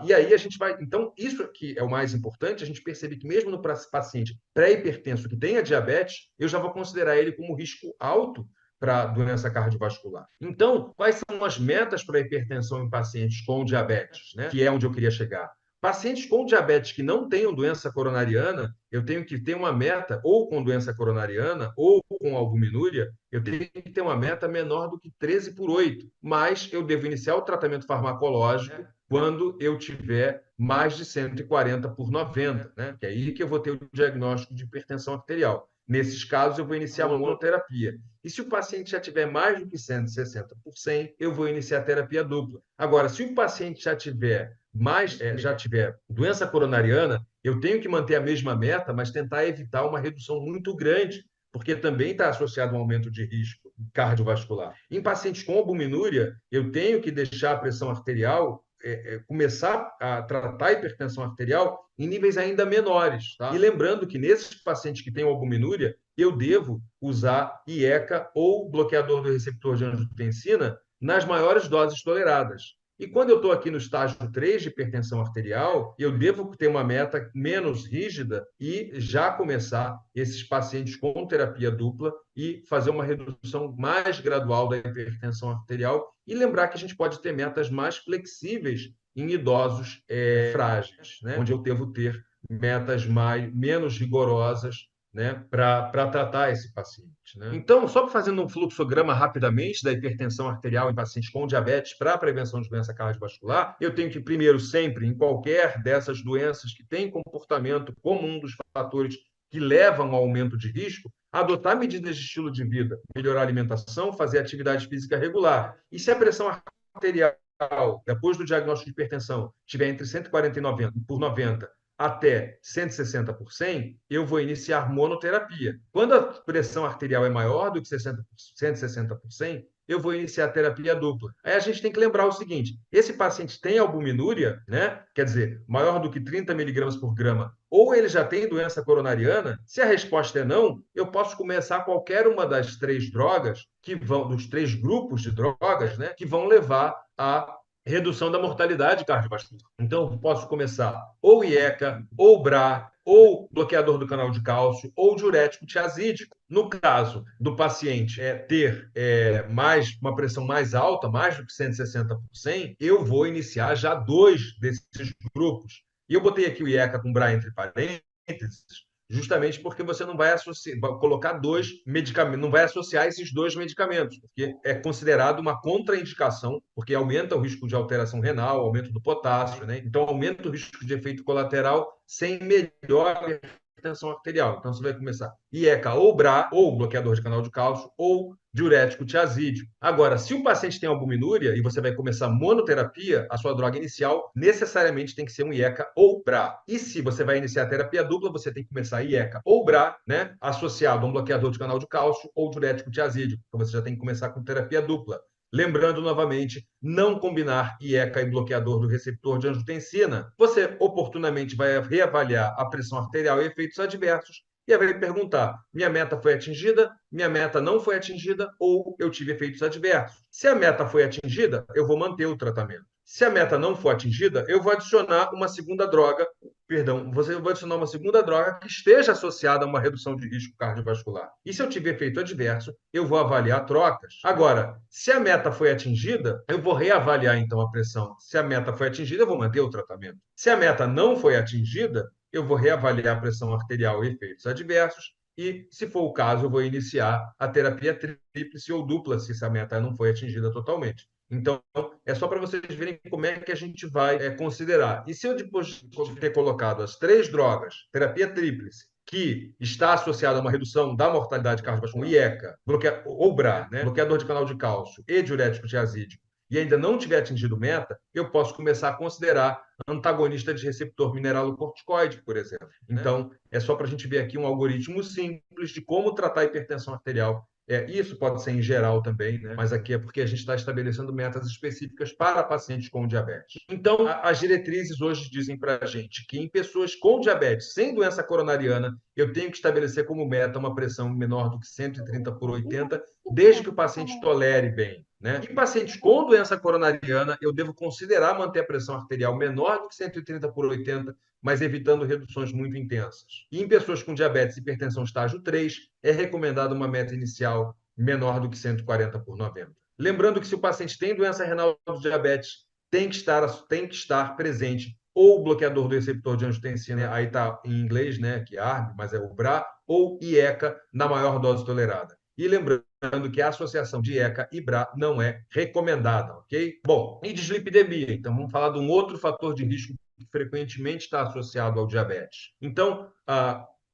E aí a gente vai. Então, isso aqui é o mais importante, a gente percebe que mesmo no paciente pré-hipertenso que tenha diabetes, eu já vou considerar ele como risco alto para doença cardiovascular. Então, quais são as metas para a hipertensão em pacientes com diabetes, né? Que é onde eu queria chegar. Pacientes com diabetes que não tenham doença coronariana, eu tenho que ter uma meta, ou com doença coronariana, ou com albuminúria, eu tenho que ter uma meta menor do que 13 por 8, mas eu devo iniciar o tratamento farmacológico quando eu tiver mais de 140 por 90, né? Que é aí que eu vou ter o diagnóstico de hipertensão arterial. Nesses casos, eu vou iniciar uma monoterapia. E se o paciente já tiver mais do que 160 por 100, eu vou iniciar a terapia dupla. Agora, se o paciente já tiver doença coronariana, eu tenho que manter a mesma meta, mas tentar evitar uma redução muito grande, porque também está associado a um aumento de risco cardiovascular. Em pacientes com albuminúria, eu tenho que deixar a pressão arterial começar a tratar a hipertensão arterial em níveis ainda menores. Tá? E lembrando que nesses pacientes que têm albuminúria, eu devo usar IECA ou bloqueador do receptor de angiotensina nas maiores doses toleradas. E quando eu estou aqui no estágio 3 de hipertensão arterial, eu devo ter uma meta menos rígida e já começar esses pacientes com terapia dupla e fazer uma redução mais gradual da hipertensão arterial. E lembrar que a gente pode ter metas mais flexíveis em idosos frágeis, né? Onde eu devo ter metas menos rigorosas, né, para tratar esse paciente. Né? Então, só fazendo um fluxograma rapidamente da hipertensão arterial em pacientes com diabetes para a prevenção de doença cardiovascular, eu tenho que, primeiro, sempre, em qualquer dessas doenças que tem comportamento como um dos fatores que levam ao aumento de risco, adotar medidas de estilo de vida, melhorar a alimentação, fazer atividade física regular. E se a pressão arterial, depois do diagnóstico de hipertensão, estiver entre 140 por 90 até 160 por 100, eu vou iniciar monoterapia. Quando a pressão arterial é maior do que 160 por 100, eu vou iniciar a terapia dupla. Aí a gente tem que lembrar o seguinte: esse paciente tem albuminúria, né? Quer dizer, maior do que 30 miligramas por grama, ou ele já tem doença coronariana. Se a resposta é não, eu posso começar qualquer uma das três drogas dos três grupos de drogas, né? Que vão levar a redução da mortalidade cardiovascular. Então, eu posso começar ou IECA, ou BRA, ou bloqueador do canal de cálcio, ou diurético tiazídico. No caso do paciente ter uma pressão mais alta, mais do que 160 por 100, eu vou iniciar já dois desses grupos. E eu botei aqui o IECA com BRA entre parênteses, justamente porque você não vai colocar dois medicamentos, não vai associar esses dois medicamentos, porque é considerado uma contraindicação, porque aumenta o risco de alteração renal, aumento do potássio, né? Então aumenta o risco de efeito colateral sem melhor hipertensão arterial. Então, você vai começar IECA ou BRA, ou bloqueador de canal de cálcio, ou diurético tiazídico. Agora, se o paciente tem albuminúria e você vai começar monoterapia, a sua droga inicial necessariamente tem que ser um IECA ou BRA. E se você vai iniciar a terapia dupla, você tem que começar IECA ou BRA, né, associado a um bloqueador de canal de cálcio ou diurético tiazídico. Então, você já tem que começar com terapia dupla. Lembrando novamente, não combinar IECA e bloqueador do receptor de angiotensina. Você oportunamente vai reavaliar a pressão arterial e efeitos adversos e vai perguntar: minha meta foi atingida, minha meta não foi atingida ou eu tive efeitos adversos. Se a meta foi atingida, eu vou manter o tratamento. Se a meta não for atingida, eu vou adicionar uma segunda droga, você vai adicionar uma segunda droga que esteja associada a uma redução de risco cardiovascular. E se eu tiver efeito adverso, eu vou avaliar trocas. Agora, se a meta foi atingida, eu vou reavaliar então a pressão. Se a meta foi atingida, eu vou manter o tratamento. Se a meta não foi atingida, eu vou reavaliar a pressão arterial e efeitos adversos. E, se for o caso, eu vou iniciar a terapia tríplice ou dupla, se essa meta não foi atingida totalmente. Então, é só para vocês verem como é que a gente vai considerar. E se eu, depois de ter colocado as três drogas, terapia tríplice, que está associada a uma redução da mortalidade cardiovascular, IECA, ou BRA, né, bloqueador de canal de cálcio e diurético tiazídico, e ainda não tiver atingido meta, eu posso começar a considerar antagonista de receptor mineralocorticoide, por exemplo. Então, é só para a gente ver aqui um algoritmo simples simples de como tratar a hipertensão arterial. Isso pode ser em geral também, né? Mas aqui é porque a gente está estabelecendo metas específicas para pacientes com diabetes. Então, as diretrizes hoje dizem para a gente que em pessoas com diabetes, sem doença coronariana, eu tenho que estabelecer como meta uma pressão menor do que 130 por 80, desde que o paciente tolere bem. Né? Em pacientes com doença coronariana, eu devo considerar manter a pressão arterial menor do que 130 por 80, mas evitando reduções muito intensas. E em pessoas com diabetes e hipertensão estágio 3, é recomendada uma meta inicial menor do que 140 por 90. Lembrando que se o paciente tem doença renal do diabetes, tem que estar presente ou o bloqueador do receptor de angiotensina, aí está em inglês, né, que é ARB, mas é o BRA, ou IECA na maior dose tolerada. E lembrando que a associação de IECA e BRA não é recomendada, ok? Bom, e dislipidemia. Então, vamos falar de um outro fator de risco que frequentemente está associado ao diabetes. Então,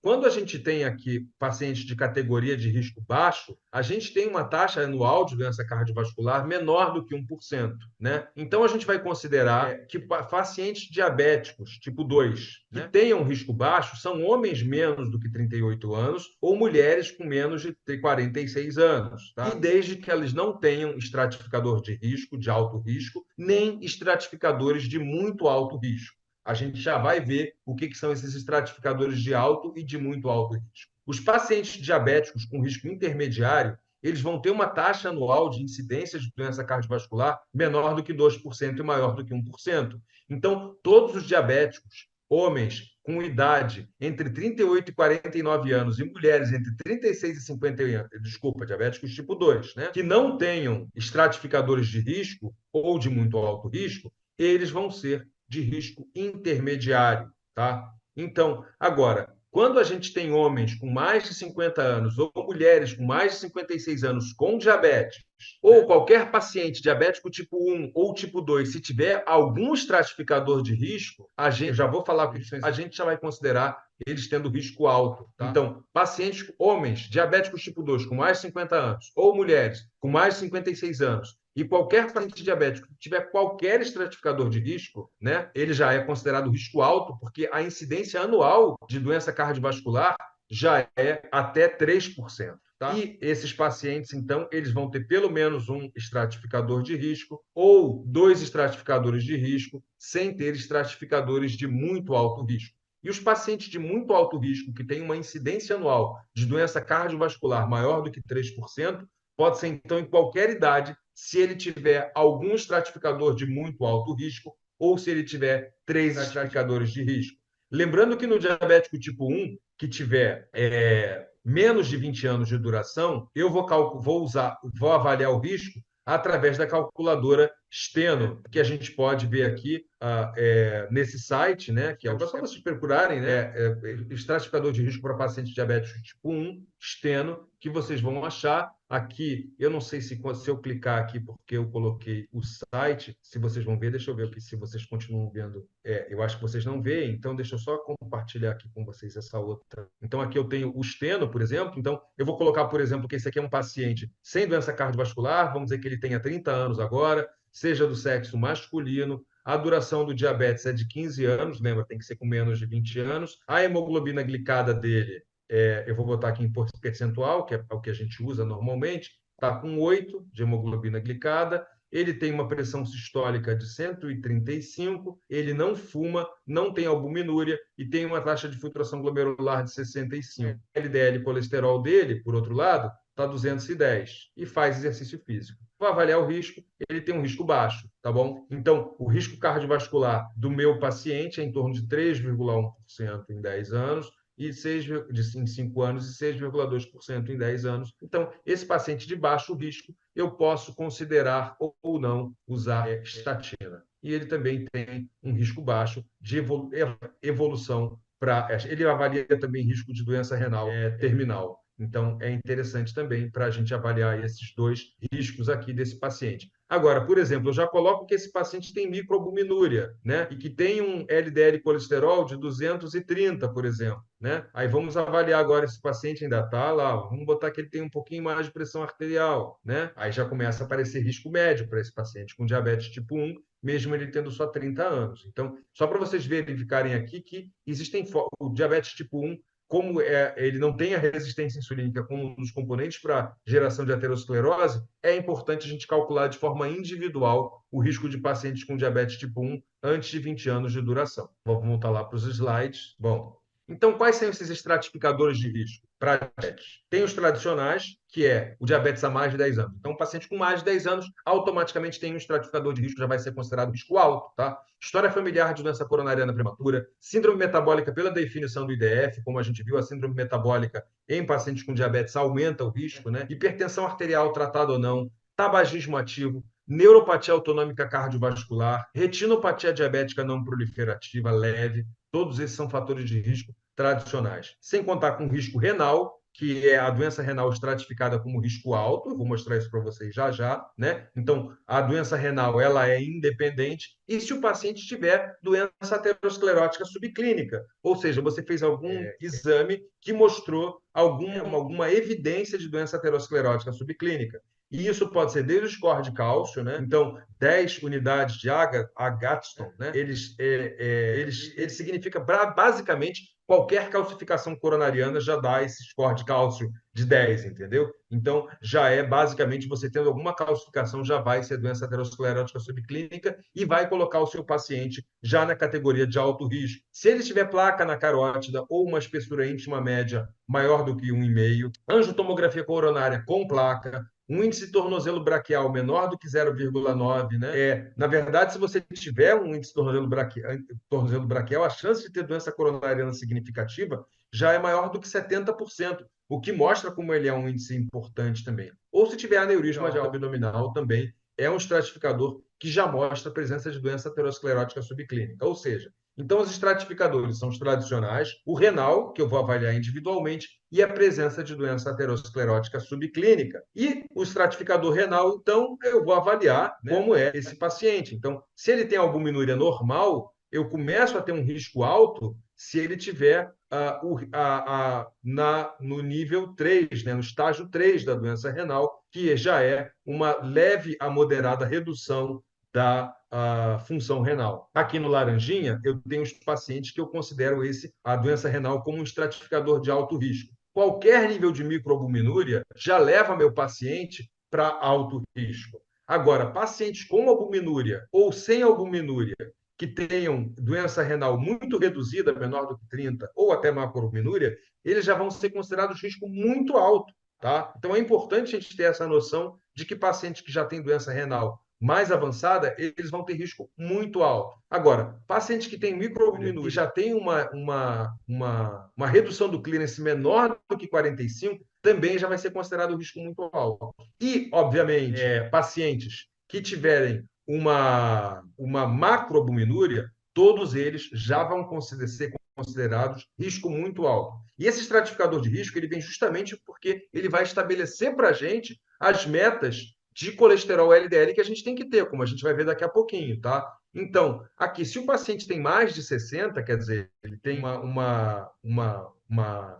quando a gente tem aqui pacientes de categoria de risco baixo, a gente tem uma taxa anual de doença cardiovascular menor do que 1%, né? Então, a gente vai considerar que pacientes diabéticos tipo 2, que tenham risco baixo, são homens menos do que 38 anos ou mulheres com menos de 46 anos, tá? E desde que eles não tenham estratificador de risco, de alto risco, nem estratificadores de muito alto risco. A gente já vai ver o que são esses estratificadores de alto e de muito alto risco. Os pacientes diabéticos com risco intermediário, eles vão ter uma taxa anual de incidência de doença cardiovascular menor do que 2% e maior do que 1%. Então, todos os diabéticos, homens com idade entre 38 e 49 anos e mulheres entre 36 e 50 anos, desculpa, diabéticos tipo 2, né, que não tenham estratificadores de risco ou de muito alto risco, eles vão ser de risco intermediário, tá? Então, agora, quando a gente tem homens com mais de 50 anos ou mulheres com mais de 56 anos com diabetes, ou qualquer paciente diabético tipo 1 ou tipo 2, se tiver algum estratificador de risco, a gente já vou falar, a gente já vai considerar eles tendo risco alto. Tá? Então, pacientes, homens diabéticos tipo 2 com mais de 50 anos, ou mulheres com mais de 56 anos, e qualquer paciente diabético que tiver qualquer estratificador de risco, né, ele já é considerado risco alto, porque a incidência anual de doença cardiovascular já é até 3%. Tá? E esses pacientes, então, eles vão ter pelo menos um estratificador de risco ou dois estratificadores de risco, sem ter estratificadores de muito alto risco. E os pacientes de muito alto risco, que têm uma incidência anual de doença cardiovascular maior do que 3%, pode ser, então, em qualquer idade, se ele tiver algum estratificador de muito alto risco ou se ele tiver 3 estratificadores de risco. Lembrando que no diabético tipo 1, que tiver menos de 20 anos de duração, eu vou avaliar o risco através da calculadora Steno, que a gente pode ver aqui nesse site, né, que é só vocês procurarem, né, estratificador de risco para pacientes diabéticos tipo 1, Steno, que vocês vão achar aqui. Eu não sei se eu clicar aqui, porque eu coloquei o site, se vocês vão ver, deixa eu ver aqui se vocês continuam vendo. Eu acho que vocês não veem, então deixa eu só compartilhar aqui com vocês essa outra. Então, aqui eu tenho o Steno, por exemplo. Então, eu vou colocar, por exemplo, que esse aqui é um paciente sem doença cardiovascular, vamos dizer que ele tenha 30 anos agora, seja do sexo masculino, a duração do diabetes é de 15 anos, lembra, tem que ser com menos de 20 anos. A hemoglobina glicada dele, eu vou botar aqui em percentual, que é o que a gente usa normalmente, está com 8 de hemoglobina glicada. Ele tem uma pressão sistólica de 135, ele não fuma, não tem albuminúria e tem uma taxa de filtração glomerular de 65. O LDL colesterol dele, por outro lado, está 210 e faz exercício físico. Vou avaliar o risco, ele tem um risco baixo, tá bom? Então, o risco cardiovascular do meu paciente é em torno de 3,1% em 10 anos, e 6, em 5 anos e 6,2% em 10 anos. Então, esse paciente de baixo risco, eu posso considerar ou não usar estatina. E ele também tem um risco baixo de evolução para... Ele avalia também risco de doença renal terminal. Então, é interessante também para a gente avaliar esses dois riscos aqui desse paciente. Agora, por exemplo, eu já coloco que esse paciente tem microalbuminúria, né? E que tem um LDL colesterol de 230, por exemplo, né? Aí vamos avaliar agora esse paciente ainda está lá, vamos botar que ele tem um pouquinho mais de pressão arterial, né? Aí já começa a aparecer risco médio para esse paciente com diabetes tipo 1, mesmo ele tendo só 30 anos. Então, só para vocês verificarem aqui que existem o diabetes tipo 1 como ele não tem a resistência insulínica como um dos componentes para geração de aterosclerose, é importante a gente calcular de forma individual o risco de pacientes com diabetes tipo 1 antes de 20 anos de duração. Vamos voltar lá para os slides. Bom, então, quais são esses estratificadores de risco para diabetes? Tem os tradicionais, que é o diabetes há mais de 10 anos. Então, um paciente com mais de 10 anos automaticamente tem um estratificador de risco, já vai ser considerado risco alto, tá? História familiar de doença coronariana prematura, síndrome metabólica pela definição do IDF, como a gente viu, a síndrome metabólica em pacientes com diabetes aumenta o risco, né? Hipertensão arterial tratada ou não, tabagismo ativo, neuropatia autonômica cardiovascular, retinopatia diabética não proliferativa leve, todos esses são fatores de risco tradicionais. Sem contar com risco renal, que é a doença renal estratificada como risco alto, eu vou mostrar isso para vocês já já, né? Então, a doença renal, ela é independente, e se o paciente tiver doença aterosclerótica subclínica, ou seja, você fez algum exame que mostrou alguma evidência de doença aterosclerótica subclínica. E isso pode ser desde o score de cálcio, né? Então, 10 unidades de Agatston, né? Ele significa basicamente qualquer calcificação coronariana já dá esse score de cálcio de 10, entendeu? Então, já é basicamente você tendo alguma calcificação, já vai ser doença aterosclerótica subclínica e vai colocar o seu paciente já na categoria de alto risco. Se ele tiver placa na carótida ou uma espessura íntima média maior do que 1,5, angiotomografia coronária com placa, um índice tornozelo braquial menor do que 0,9, né? Na verdade, se você tiver um índice tornozelo braquial, a chance de ter doença coronariana significativa já é maior do que 70%, o que mostra como ele é um índice importante também. Ou se tiver aneurisma de abdominal também, é um estratificador que já mostra a presença de doença aterosclerótica subclínica. Ou seja, então os estratificadores são os tradicionais, o renal, que eu vou avaliar individualmente, e a presença de doença aterosclerótica subclínica. E o estratificador renal, então, eu vou avaliar, né, como é esse paciente. Então, se ele tem albuminúria normal, eu começo a ter um risco alto se ele tiver no nível 3, né, no estágio 3 da doença renal, que já é uma leve a moderada redução da função renal. Aqui no laranjinha, eu tenho os pacientes que eu considero a doença renal como um estratificador de alto risco. Qualquer nível de microalbuminúria já leva meu paciente para alto risco. Agora, pacientes com albuminúria ou sem albuminúria que tenham doença renal muito reduzida, menor do que 30, ou até macroalbuminúria, eles já vão ser considerados risco muito alto, tá? Então é importante a gente ter essa noção de que pacientes que já têm doença renal mais avançada, eles vão ter risco muito alto. Agora, pacientes que têm microalbuminúria e já têm uma redução do clearance menor do que 45, também já vai ser considerado risco muito alto. E, obviamente, pacientes que tiverem uma macroalbuminúria, todos eles já vão ser considerados risco muito alto. E esse estratificador de risco ele vem justamente porque ele vai estabelecer para a gente as metas de colesterol LDL que a gente tem que ter, como a gente vai ver daqui a pouquinho, tá? Então, aqui, se o paciente tem mais de 60, quer dizer, ele tem uma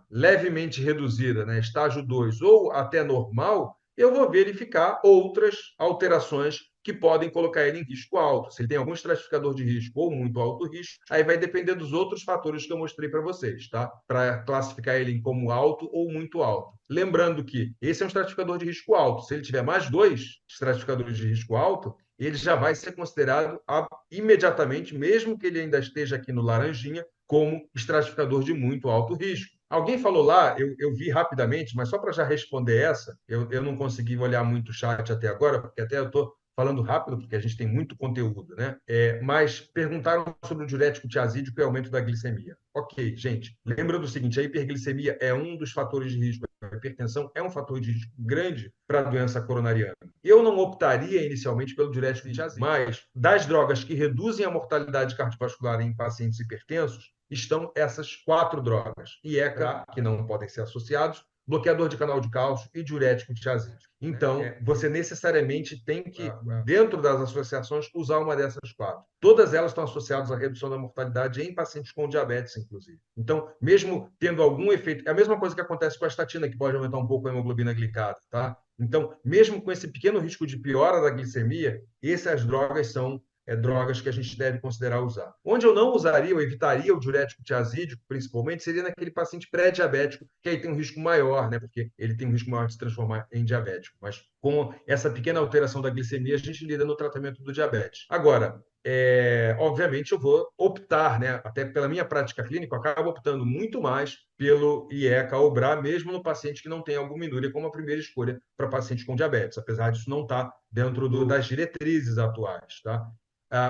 levemente reduzida, né, estágio 2 ou até normal, eu vou verificar outras alterações que podem colocar ele em risco alto. Se ele tem algum estratificador de risco ou muito alto risco, aí vai depender dos outros fatores que eu mostrei para vocês, tá? Para classificar ele como alto ou muito alto. Lembrando que esse é um estratificador de risco alto. Se ele tiver mais dois estratificadores de risco alto, ele já vai ser considerado imediatamente, mesmo que ele ainda esteja aqui no laranjinha, como estratificador de muito alto risco. Alguém falou lá, eu vi rapidamente, mas só para já responder essa, eu não consegui olhar muito o chat até agora, porque até eu estou falando rápido, porque a gente tem muito conteúdo, né? Mas perguntaram sobre o diurético tiazídico e aumento da glicemia. Ok, gente, lembra do seguinte, a hiperglicemia é um dos fatores de risco, a hipertensão é um fator de risco grande para a doença coronariana. Eu não optaria inicialmente pelo diurético tiazídico, mas das drogas que reduzem a mortalidade cardiovascular em pacientes hipertensos, estão essas 4 drogas. IECA, que não podem ser associados, bloqueador de canal de cálcio e diurético tiazídico. Então, você necessariamente tem que, dentro das associações, usar uma dessas 4. Todas elas estão associadas à redução da mortalidade em pacientes com diabetes, inclusive. Então, mesmo tendo algum efeito, é a mesma coisa que acontece com a estatina, que pode aumentar um pouco a hemoglobina glicada, tá? Então, mesmo com esse pequeno risco de piora da glicemia, essas drogas são drogas que a gente deve considerar usar. Onde eu não usaria, ou evitaria o diurético tiazídico, principalmente, seria naquele paciente pré-diabético, que aí tem um risco maior, né? Porque ele tem um risco maior de se transformar em diabético. Mas com essa pequena alteração da glicemia, a gente lida no tratamento do diabetes. Agora, obviamente, eu vou optar, né, até pela minha prática clínica, eu acabo optando muito mais pelo IECA ou BRA, mesmo no paciente que não tem alguma inúria, como a primeira escolha para paciente com diabetes, apesar disso não estar dentro das diretrizes atuais. Tá?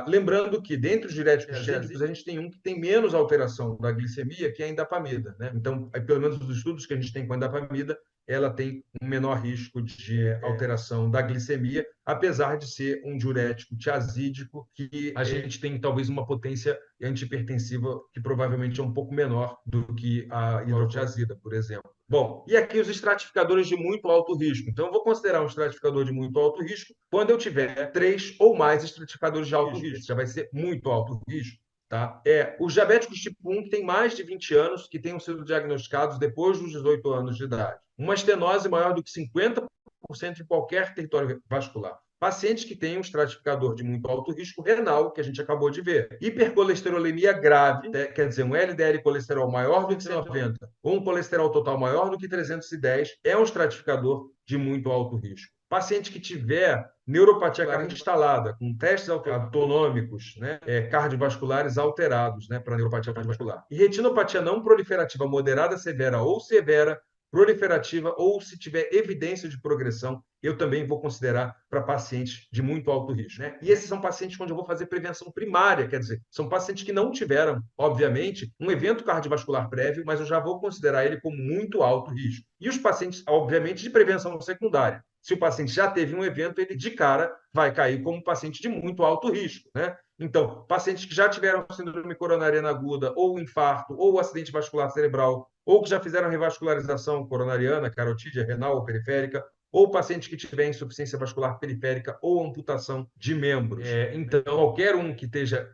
Lembrando que, dentre os diuréticos tiazídicos, a gente tem um que tem menos alteração da glicemia, que é a indapamida. Né? Então, pelo menos os estudos que a gente tem com a indapamida, ela tem um menor risco de alteração da glicemia, apesar de ser um diurético tiazídico, que a gente tem talvez uma potência antihipertensiva que provavelmente é um pouco menor do que a hidrotiazida, por exemplo. Bom, e aqui os estratificadores de muito alto risco. Então, eu vou considerar um estratificador de muito alto risco quando eu tiver 3 ou mais estratificadores de alto risco. Já vai ser muito alto risco. Tá? Os diabéticos tipo 1 que têm mais de 20 anos, que tenham sido diagnosticados depois dos 18 anos de idade. Uma estenose maior do que 50% em qualquer território vascular. Pacientes que têm um estratificador de muito alto risco renal, que a gente acabou de ver. Hipercolesterolemia grave, quer dizer, um LDL colesterol maior do que 190 ou um colesterol total maior do que 310, é um estratificador de muito alto risco. Paciente que tiver neuropatia cardíaca instalada, com testes autonômicos, né, cardiovasculares alterados, né, para neuropatia cardiovascular. E retinopatia não proliferativa moderada, severa ou severa, proliferativa ou se tiver evidência de progressão, eu também vou considerar para pacientes de muito alto risco. Né? E esses são pacientes onde eu vou fazer prevenção primária, quer dizer, são pacientes que não tiveram, obviamente, um evento cardiovascular prévio, mas eu já vou considerar ele como muito alto risco. E os pacientes, obviamente, de prevenção secundária. Se o paciente já teve um evento, ele de cara vai cair como paciente de muito alto risco. Né? Então, pacientes que já tiveram síndrome coronariana aguda, ou infarto, ou acidente vascular cerebral, ou que já fizeram revascularização coronariana, carotídea, renal ou periférica, ou paciente que tiver insuficiência vascular periférica ou amputação de membros. Então, qualquer um que esteja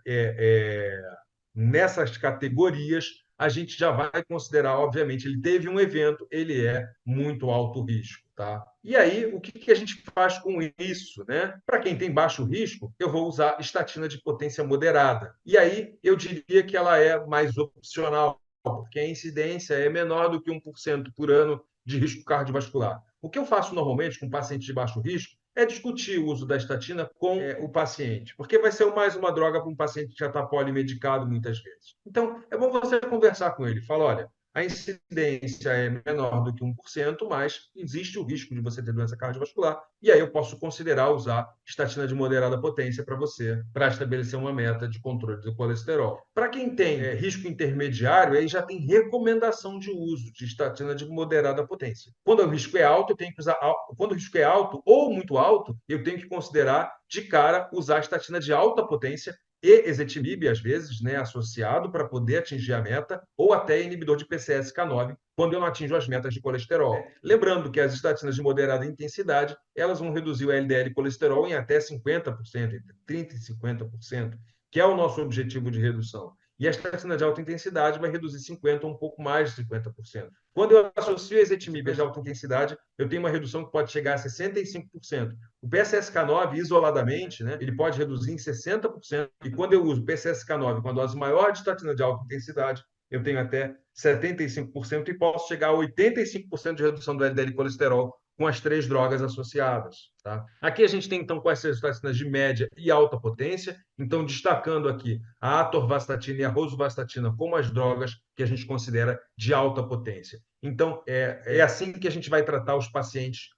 nessas categorias, a gente já vai considerar, obviamente, ele teve um evento, ele é muito alto risco. Tá? E aí, o que a gente faz com isso? Né? Para quem tem baixo risco, eu vou usar estatina de potência moderada. E aí, eu diria que ela é mais opcional, porque a incidência é menor do que 1% por ano de risco cardiovascular. O que eu faço normalmente com pacientes de baixo risco é discutir o uso da estatina com o paciente, porque vai ser mais uma droga para um paciente que já está polimedicado muitas vezes. Então, é bom você conversar com ele. Fala, olha, a incidência é menor do que 1%, mas existe o risco de você ter doença cardiovascular, e aí eu posso considerar usar estatina de moderada potência para você, para estabelecer uma meta de controle do colesterol. Para quem tem risco intermediário, aí já tem recomendação de uso de estatina de moderada potência. Quando o risco é alto, eu tenho que usar, quando o risco é alto ou muito alto, eu tenho que considerar de cara usar estatina de alta potência e ezetimibe, às vezes, né, associado para poder atingir a meta, ou até inibidor de PCSK9, quando eu não atinjo as metas de colesterol. Lembrando que as estatinas de moderada intensidade, elas vão reduzir o LDL colesterol em até 50%, entre 30% e 50%, que é o nosso objetivo de redução. E a estatina de alta intensidade vai reduzir 50% ou um pouco mais de 50%. Quando eu associo a ezetimibe de alta intensidade, eu tenho uma redução que pode chegar a 65%. O PCSK9, isoladamente, né, ele pode reduzir em 60%. E quando eu uso PCSK9 com a dose maior de estatina de alta intensidade, eu tenho até 75% e posso chegar a 85% de redução do LDL colesterol com as 3 drogas associadas. Tá? Aqui a gente tem, então, quais são as estatinas de média e alta potência. Então, destacando aqui a atorvastatina e a rosuvastatina como as drogas que a gente considera de alta potência. Então, é assim que a gente vai tratar os pacientes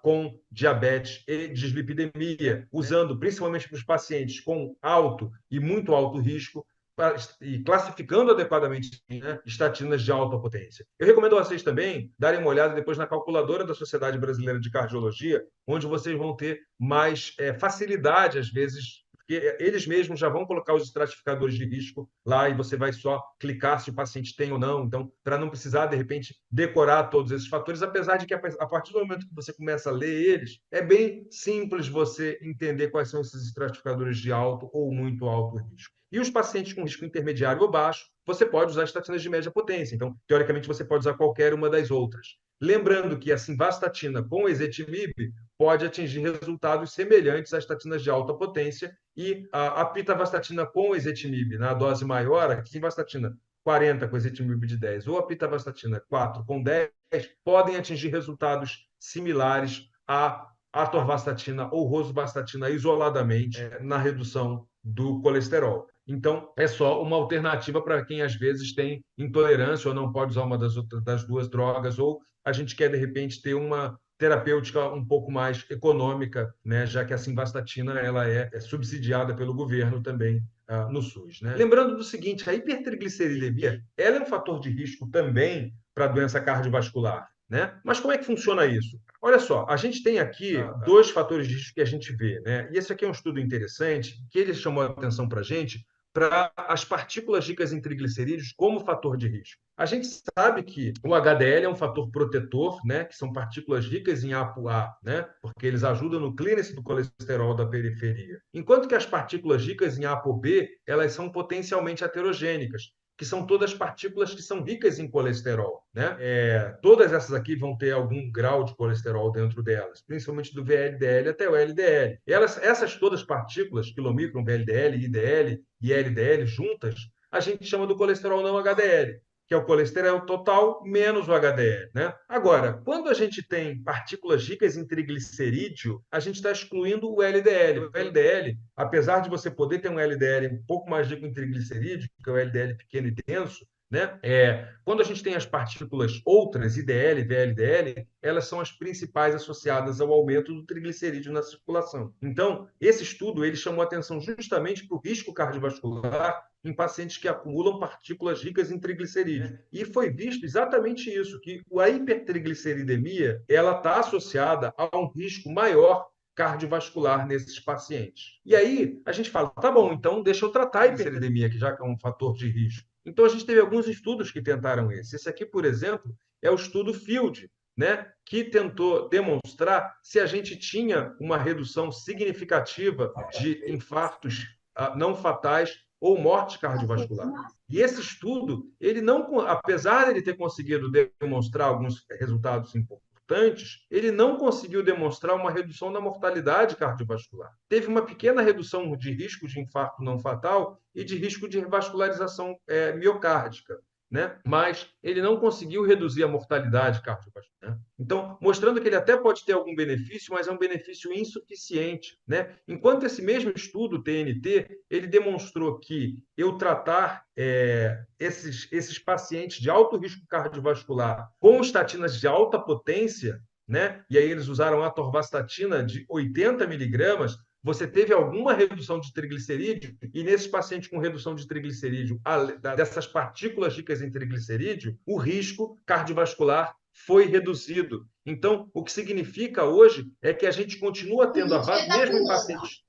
com diabetes e dislipidemia, usando principalmente para os pacientes com alto e muito alto risco, e classificando adequadamente, né, estatinas de alta potência. Eu recomendo a vocês também darem uma olhada depois na calculadora da Sociedade Brasileira de Cardiologia, onde vocês vão ter mais facilidade, às vezes, porque eles mesmos já vão colocar os estratificadores de risco lá e você vai só clicar se o paciente tem ou não. Então, para não precisar, de repente, decorar todos esses fatores, apesar de que a partir do momento que você começa a ler eles, é bem simples você entender quais são esses estratificadores de alto ou muito alto risco. E os pacientes com risco intermediário ou baixo, você pode usar estatinas de média potência. Então, teoricamente, você pode usar qualquer uma das outras. Lembrando que a simvastatina com ezetimibe pode atingir resultados semelhantes às estatinas de alta potência e a pitavastatina com ezetimibe na dose maior, a simvastatina 40 com ezetimibe de 10 ou a pitavastatina 4 com 10 podem atingir resultados similares à atorvastatina ou rosuvastatina isoladamente na redução do colesterol. Então, é só uma alternativa para quem às vezes tem intolerância ou não pode usar uma das duas drogas, ou a gente quer, de repente, ter uma terapêutica um pouco mais econômica, né, já que a simvastatina ela é subsidiada pelo governo também no SUS. Né? Lembrando do seguinte, a hipertrigliceridemia ela é um fator de risco também para a doença cardiovascular. Né? Mas como é que funciona isso? Olha só, a gente tem aqui dois fatores de risco que a gente vê. Né? E esse aqui é um estudo interessante, que ele chamou a atenção para a gente, para as partículas ricas em triglicerídeos como fator de risco. A gente sabe que o HDL é um fator protetor, né, que são partículas ricas em ApoA, né, porque eles ajudam no clearance do colesterol da periferia. Enquanto que as partículas ricas em ApoB, elas são potencialmente aterogênicas, que são todas partículas que são ricas em colesterol. Né? Todas essas aqui vão ter algum grau de colesterol dentro delas, principalmente do VLDL até o LDL. Essas todas partículas, quilomicron, VLDL, IDL e LDL juntas, a gente chama do colesterol não HDL, que é o colesterol total menos o HDL. Né? Agora, quando a gente tem partículas ricas em triglicerídeo, a gente está excluindo o LDL. O LDL, apesar de você poder ter um LDL um pouco mais rico em triglicerídeo, que é o LDL pequeno e denso, né? Quando a gente tem as partículas outras, IDL, VLDL, elas são as principais associadas ao aumento do triglicerídeo na circulação. Então, esse estudo ele chamou atenção justamente para o risco cardiovascular em pacientes que acumulam partículas ricas em triglicerídeos. E foi visto exatamente isso, que a hipertrigliceridemia ela está associada a um risco maior cardiovascular nesses pacientes. E aí a gente fala, tá bom, então deixa eu tratar a hipertrigliceridemia, que já é um fator de risco. Então a gente teve alguns estudos que tentaram esse. Esse aqui, por exemplo, é o estudo FIELD, né, que tentou demonstrar se a gente tinha uma redução significativa de infartos não fatais ou morte cardiovascular. E esse estudo, ele não, apesar de ele ter conseguido demonstrar alguns resultados importantes, ele não conseguiu demonstrar uma redução da mortalidade cardiovascular. Teve uma pequena redução de risco de infarto não fatal e de risco de revascularização miocárdica. Né? Mas ele não conseguiu reduzir a mortalidade cardiovascular. Né? Então, mostrando que ele até pode ter algum benefício, mas é um benefício insuficiente. Né? Enquanto esse mesmo estudo, TNT, ele demonstrou que eu tratar esses pacientes de alto risco cardiovascular com estatinas de alta potência, né? E aí eles usaram a atorvastatina de 80 miligramas, você teve alguma redução de triglicerídeo, e nesses pacientes com redução de triglicerídeo, dessas partículas ricas em triglicerídeo, o risco cardiovascular foi reduzido. Então, o que significa hoje é que a gente continua tendo a base, mesmo em pacientes.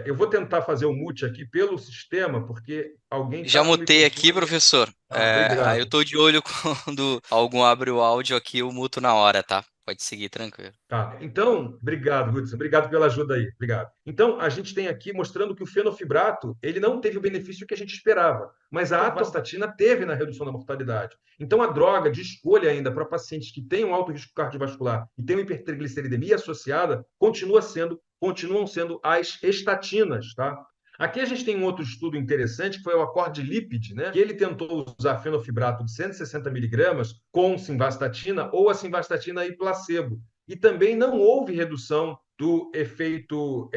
Eu vou tentar fazer o mute aqui pelo sistema, porque alguém está. Já mutei aqui, professor. Aí eu Obrigado. tô de olho quando algum abre o áudio aqui, eu muto na hora, tá? Pode seguir tranquilo. Tá. Então, obrigado, Hudson. Obrigado pela ajuda aí. Obrigado. Então, a gente tem aqui mostrando que o fenofibrato ele não teve o benefício que a gente esperava, mas a atorvastatina teve na redução da mortalidade. Então, a droga de escolha ainda para pacientes que têm um alto risco cardiovascular e têm uma hipertrigliceridemia associada continuam sendo as estatinas, tá? Aqui a gente tem um outro estudo interessante, que foi o Accord Lipid, né? Que ele tentou usar fenofibrato de 160 miligramas com simvastatina ou a simvastatina e placebo. E também não houve redução do efeito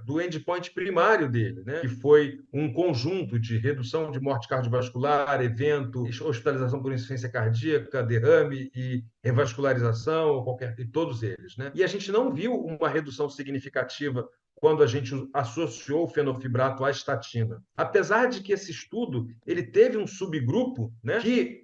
do endpoint primário dele, né? Que foi um conjunto de redução de morte cardiovascular, evento, hospitalização por insuficiência cardíaca, derrame e revascularização, e todos eles. Né? E a gente não viu uma redução significativa quando a gente associou o fenofibrato à estatina. Apesar de que esse estudo ele teve um subgrupo, né, que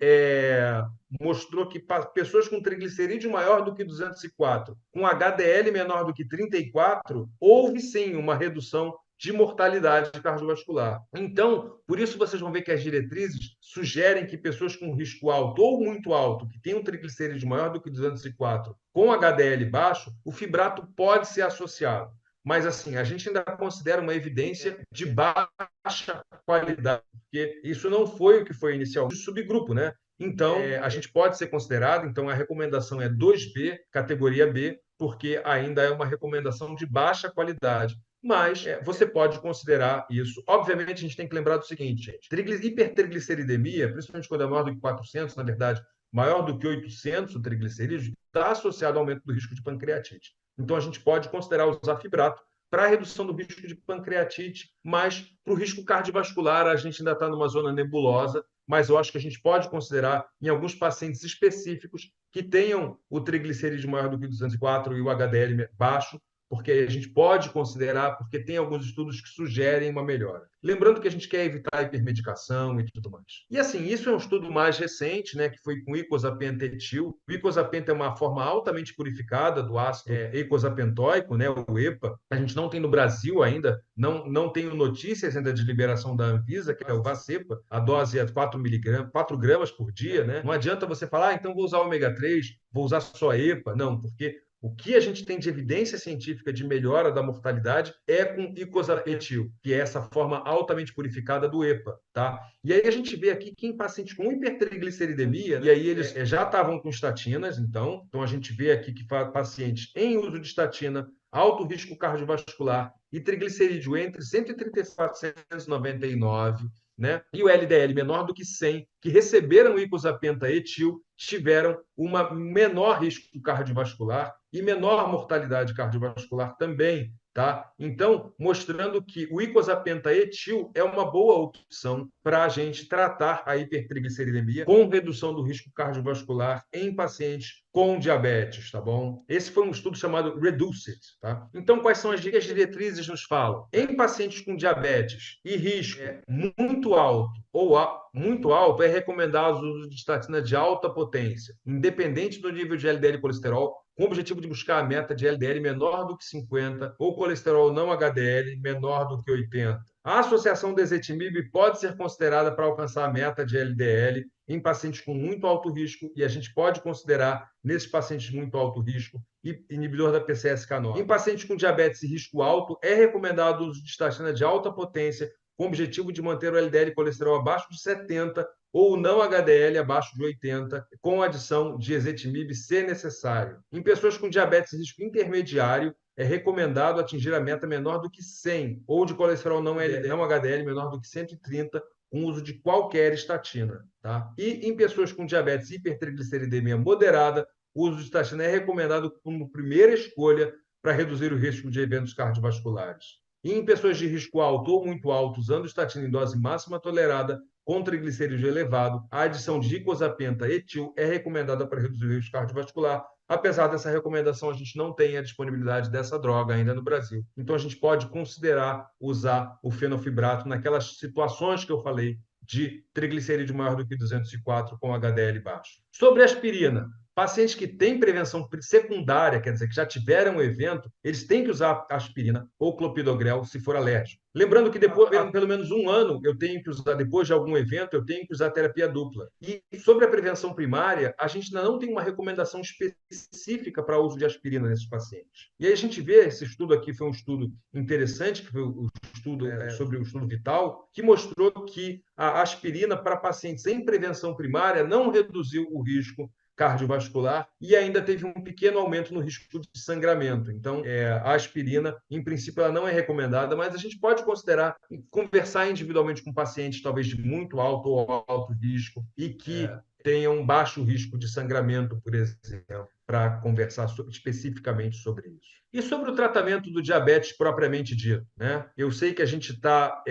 mostrou que pessoas com triglicerídeo maior do que 204, com HDL menor do que 34, houve sim uma redução de mortalidade cardiovascular. Então, por isso vocês vão ver que as diretrizes sugerem que pessoas com risco alto ou muito alto, que têm um triglicerídeo maior do que 204, com HDL baixo, o fibrato pode ser associado. mas assim, a gente ainda considera uma evidência de baixa qualidade, porque isso não foi o que foi inicialmente subgrupo, né? Então, a gente pode ser considerado, então a recomendação é 2B, categoria B, porque ainda é uma recomendação de baixa qualidade. Mas você pode considerar isso. Obviamente, a gente tem que lembrar do seguinte, gente. Hipertrigliceridemia, principalmente quando é maior do que 400, na verdade, maior do que 800 o triglicerídeo, está associado ao aumento do risco de pancreatite. Então, a gente pode considerar usar fibrato para a redução do risco de pancreatite, mas para o risco cardiovascular a gente ainda está numa zona nebulosa, mas eu acho que a gente pode considerar em alguns pacientes específicos que tenham o triglicerídeo maior do que 204 e o HDL baixo, porque a gente pode considerar, porque tem alguns estudos que sugerem uma melhora. Lembrando que a gente quer evitar a hipermedicação e tudo mais. E assim, isso é um estudo mais recente, né, que foi com icosapentaetil. O icosapenta é uma forma altamente purificada do ácido eicosapentóico, né, o EPA. A gente não tem no Brasil ainda, não tenho notícias ainda de liberação da Anvisa, que é o Vacepa. A dose é 4 miligramas, 4 gramas por dia, né? Não adianta você falar, então vou usar ômega 3, vou usar só EPA. Não, porque o que a gente tem de evidência científica de melhora da mortalidade é com icosapetil, que é essa forma altamente purificada do EPA, tá? E aí a gente vê aqui que em pacientes com hipertrigliceridemia, e aí eles já estavam com estatinas, então a gente vê aqui que pacientes em uso de estatina, alto risco cardiovascular e triglicerídeo entre 134 e 499, né? E o LDL menor do que 100, que receberam icosapenta etil, tiveram um menor risco cardiovascular e menor mortalidade cardiovascular também, tá? Então, mostrando que o icosapenta etil é uma boa opção para a gente tratar a hipertrigliceridemia com redução do risco cardiovascular em pacientes com diabetes, tá bom? Esse foi um estudo chamado REDUCE-IT, tá? Então, quais são as diretrizes nos falam? Em pacientes com diabetes e risco muito alto ou muito alto, é recomendado o uso de estatina de alta potência, independente do nível de LDL e colesterol, com o objetivo de buscar a meta de LDL menor do que 50 ou colesterol não HDL menor do que 80. A associação do ezetimibe pode ser considerada para alcançar a meta de LDL em pacientes com muito alto risco e a gente pode considerar, nesses pacientes de muito alto risco, inibidor da PCSK9. Em pacientes com diabetes e risco alto, é recomendado o uso de estatina de alta potência com o objetivo de manter o LDL e colesterol abaixo de 70 ou não HDL abaixo de 80, com adição de ezetimibe se necessário. Em pessoas com diabetes e risco intermediário, é recomendado atingir a meta menor do que 100 ou de colesterol não HDL menor do que 130 com uso de qualquer estatina. Tá? E em pessoas com diabetes e hipertrigliceridemia moderada, o uso de estatina é recomendado como primeira escolha para reduzir o risco de eventos cardiovasculares. E em pessoas de risco alto ou muito alto, usando estatina em dose máxima tolerada, com triglicerídeo elevado, a adição de icosapenta etil é recomendada para reduzir o risco cardiovascular. Apesar dessa recomendação, a gente não tem a disponibilidade dessa droga ainda no Brasil. Então, a gente pode considerar usar o fenofibrato naquelas situações que eu falei de triglicerídeo maior do que 204 com HDL baixo. Sobre a aspirina, pacientes que têm prevenção secundária, quer dizer, que já tiveram um evento, eles têm que usar aspirina ou clopidogrel se for alérgico. Lembrando que depois, pelo menos um ano, eu tenho que usar, depois de algum evento, eu tenho que usar terapia dupla. E sobre a prevenção primária, a gente ainda não tem uma recomendação específica para o uso de aspirina nesses pacientes. E aí a gente vê, esse estudo aqui foi um estudo interessante, que foi o estudo sobre o estudo vital, que mostrou que a aspirina para pacientes em prevenção primária não reduziu o risco cardiovascular e ainda teve um pequeno aumento no risco de sangramento. Então, a aspirina, em princípio, ela não é recomendada, mas a gente pode considerar conversar individualmente com pacientes, talvez de muito alto ou alto risco, e que tenham um baixo risco de sangramento, por exemplo, para conversar especificamente sobre isso. E sobre o tratamento do diabetes propriamente dito, né? Eu sei que a gente está,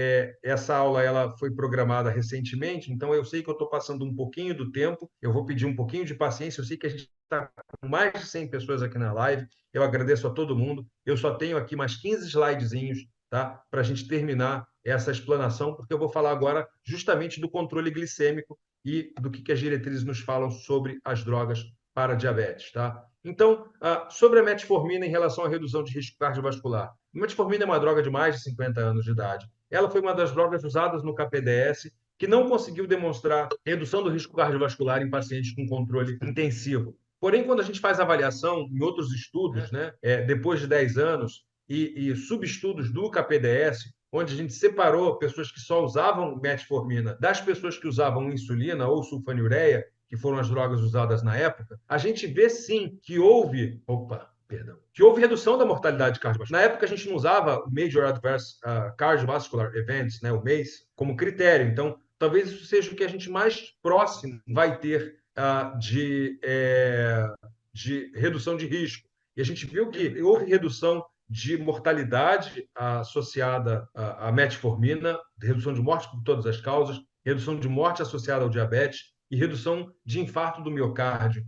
essa aula ela foi programada recentemente, então eu sei que eu estou passando um pouquinho do tempo, eu vou pedir um pouquinho de paciência, eu sei que a gente está com mais de 100 pessoas aqui na live, eu agradeço a todo mundo, eu só tenho aqui mais 15 slidezinhos, tá? Para a gente terminar essa explanação, porque eu vou falar agora justamente do controle glicêmico e do que as diretrizes nos falam sobre as drogas para diabetes, tá? Então, sobre a metformina em relação à redução de risco cardiovascular. A metformina é uma droga de mais de 50 anos de idade. Ela foi uma das drogas usadas no KPDS que não conseguiu demonstrar redução do risco cardiovascular em pacientes com controle intensivo. Porém, quando a gente faz avaliação em outros estudos, né, depois de 10 anos, e subestudos do KPDS, onde a gente separou pessoas que só usavam metformina das pessoas que usavam insulina ou sulfonilureia, que foram as drogas usadas na época, a gente vê sim que houve, perdão, que houve redução da mortalidade cardiovascular. Na época a gente não usava o Major Adverse Cardiovascular Events, né, o MACE, como critério. Então, talvez isso seja o que a gente mais próximo vai ter de redução de risco. E a gente viu que houve redução de mortalidade associada à metformina, redução de morte por todas as causas, redução de morte associada ao diabetes e redução de infarto do miocárdio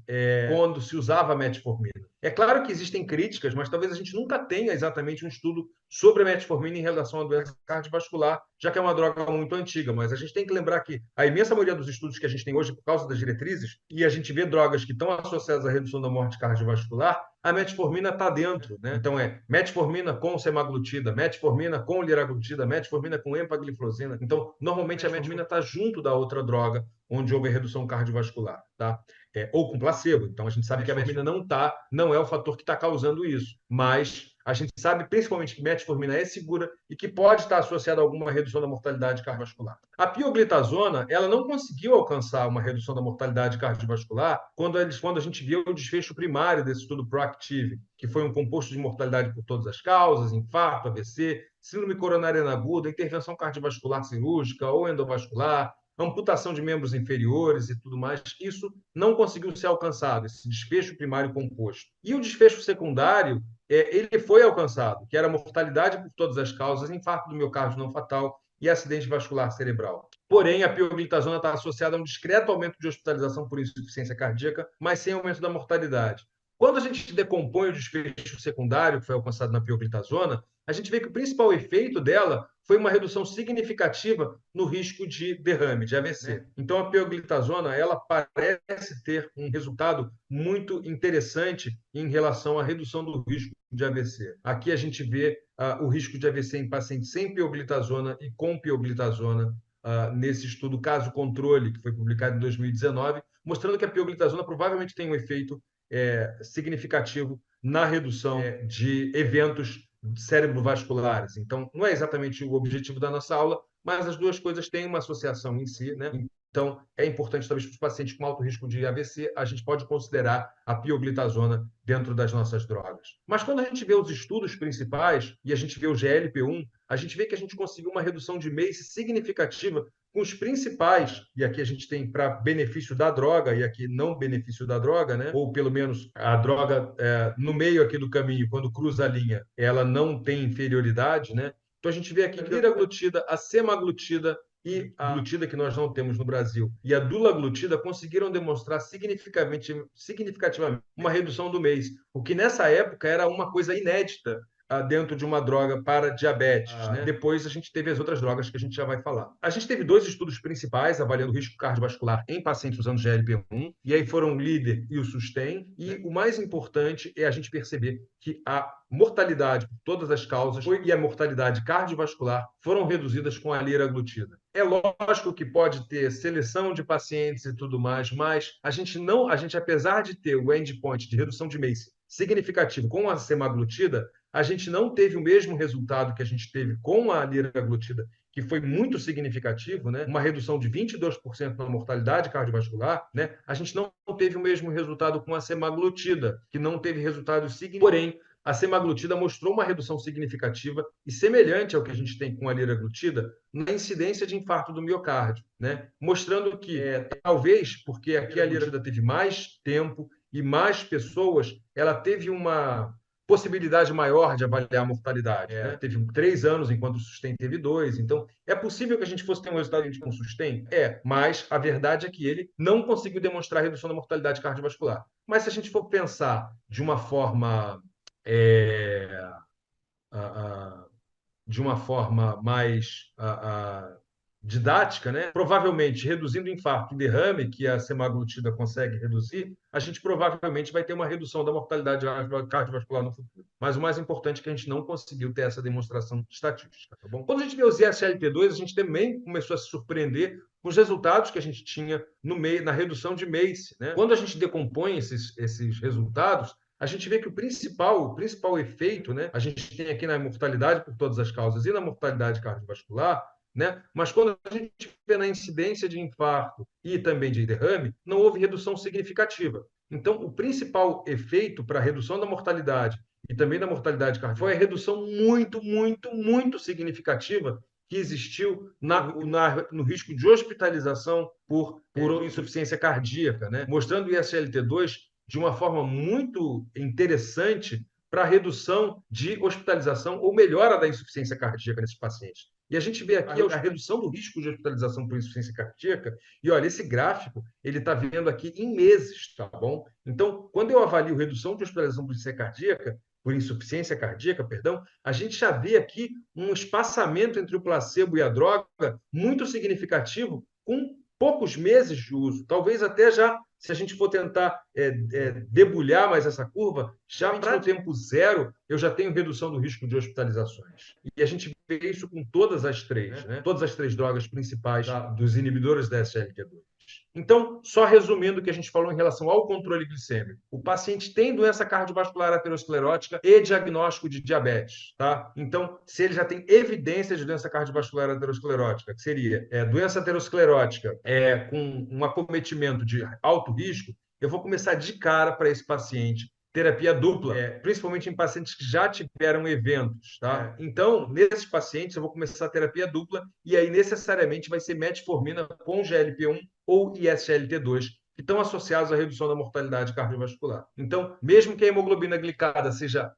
quando se usava a metformina. É claro que existem críticas, mas talvez a gente nunca tenha exatamente um estudo sobre a metformina em relação à doença cardiovascular, já que é uma droga muito antiga. Mas a gente tem que lembrar que a imensa maioria dos estudos que a gente tem hoje, por causa das diretrizes, e a gente vê drogas que estão associadas à redução da morte cardiovascular, a metformina está dentro, né? Então é metformina com semaglutida, metformina com liraglutida, metformina com empagliflozina. Então, normalmente a metformina está junto da outra droga onde houve redução cardiovascular, tá? Ou com placebo. Então, a gente sabe que a metformina não é o fator que está causando isso, mas a gente sabe principalmente que metformina é segura e que pode estar associada a alguma redução da mortalidade cardiovascular. A pioglitazona, ela não conseguiu alcançar uma redução da mortalidade cardiovascular quando a gente viu o desfecho primário desse estudo PROACTIVE, que foi um composto de mortalidade por todas as causas, infarto, AVC, síndrome coronariana aguda, intervenção cardiovascular cirúrgica ou endovascular, amputação de membros inferiores e tudo mais. Isso não conseguiu ser alcançado, esse desfecho primário composto. E o desfecho secundário, ele foi alcançado, que era mortalidade por todas as causas, infarto do miocárdio não fatal e acidente vascular cerebral. Porém, a pioglitazona está associada a um discreto aumento de hospitalização por insuficiência cardíaca, mas sem aumento da mortalidade. Quando a gente decompõe o desfecho secundário que foi alcançado na pioglitazona, a gente vê que o principal efeito dela foi uma redução significativa no risco de derrame, de AVC. Então, a pioglitazona, ela parece ter um resultado muito interessante em relação à redução do risco de AVC. Aqui a gente vê o risco de AVC em pacientes sem pioglitazona e com pioglitazona, nesse estudo caso controle, que foi publicado em 2019, mostrando que a pioglitazona provavelmente tem um efeito significativo na redução de eventos cerebrovasculares. Então, não é exatamente o objetivo da nossa aula, mas as duas coisas têm uma associação em si, né? Então, é importante, talvez, para os pacientes com alto risco de AVC, a gente pode considerar a pioglitazona dentro das nossas drogas. Mas quando a gente vê os estudos principais e a gente vê o GLP-1, a gente vê que a gente conseguiu uma redução de MACE significativa com os principais, e aqui a gente tem para benefício da droga, e aqui não benefício da droga, né? Ou pelo menos a droga no meio aqui do caminho, quando cruza a linha, ela não tem inferioridade, né? Então a gente vê aqui a liraglutida, a semaglutida e a glutida que nós não temos no Brasil e a dulaglutida conseguiram demonstrar significativamente uma redução do MACE, o que nessa época era uma coisa inédita dentro de uma droga para diabetes. Né? Depois a gente teve as outras drogas que a gente já vai falar. A gente teve dois estudos principais avaliando o risco cardiovascular em pacientes usando GLP-1, e aí foram o LEADER e o SUSTAIN, e o mais importante é a gente perceber que a mortalidade por todas as causas e a mortalidade cardiovascular foram reduzidas com a liraglutida. É lógico que pode ter seleção de pacientes e tudo mais, mas a gente apesar de ter o endpoint de redução de MACE significativo com a semaglutida, a gente não teve o mesmo resultado que a gente teve com a liraglutida, que foi muito significativo, né? Uma redução de 22% na mortalidade cardiovascular, né? A gente não teve o mesmo resultado com a semaglutida, que não teve resultados significativos. Porém, a semaglutida mostrou uma redução significativa e semelhante ao que a gente tem com a liraglutida na incidência de infarto do miocárdio, né? Mostrando que, talvez, porque aqui a liraglutida teve mais tempo e mais pessoas, ela teve uma possibilidade maior de avaliar a mortalidade. Né? Teve 3 anos, enquanto o SUSTAIN teve 2. Então, é possível que a gente fosse ter um resultado com o SUSTAIN? Mas a verdade é que ele não conseguiu demonstrar a redução da mortalidade cardiovascular. Mas se a gente for pensar de uma forma é, de uma forma mais didática, né? Provavelmente reduzindo infarto e derrame, que a semaglutida consegue reduzir, a gente provavelmente vai ter uma redução da mortalidade cardiovascular no futuro. Mas o mais importante é que a gente não conseguiu ter essa demonstração estatística, tá bom? Quando a gente vê os SGLT2, a gente também começou a se surpreender com os resultados que a gente tinha no meio, na redução de MACE, né? Quando a gente decompõe esses resultados, a gente vê que o principal efeito, né, a gente tem aqui na mortalidade por todas as causas e na mortalidade cardiovascular, né, mas quando a gente vê na incidência de infarto e também de derrame, não houve redução significativa. Então, o principal efeito para a redução da mortalidade e também da mortalidade cardíaca foi a redução muito, muito, muito significativa que existiu no risco de hospitalização por insuficiência cardíaca, né? Mostrando o ISLT2 de uma forma muito interessante para a redução de hospitalização ou melhora da insuficiência cardíaca nesses pacientes. E a gente vê aqui a redução do risco de hospitalização por insuficiência cardíaca. E olha, esse gráfico ele está vendo aqui em meses, tá bom? Então, quando eu avalio redução de hospitalização por insuficiência cardíaca, perdão, a gente já vê aqui um espaçamento entre o placebo e a droga muito significativo, com poucos meses de uso. Talvez até já, se a gente for tentar debulhar mais essa curva, já para o tempo zero, eu já tenho redução do risco de hospitalizações. E a gente vê isso com todas as três, né? Todas as três drogas principais dos inibidores da SGLT2. Então, só resumindo o que a gente falou em relação ao controle glicêmico. O paciente tem doença cardiovascular aterosclerótica e diagnóstico de diabetes, tá? Então, se ele já tem evidência de doença cardiovascular aterosclerótica, que seria doença aterosclerótica com um acometimento de alto risco, eu vou começar de cara para esse paciente terapia dupla, principalmente em pacientes que já tiveram eventos, tá? Então, nesses pacientes, eu vou começar a terapia dupla e aí necessariamente vai ser metformina com GLP-1 ou ISGLT2, que estão associados à redução da mortalidade cardiovascular. Então, mesmo que a hemoglobina glicada seja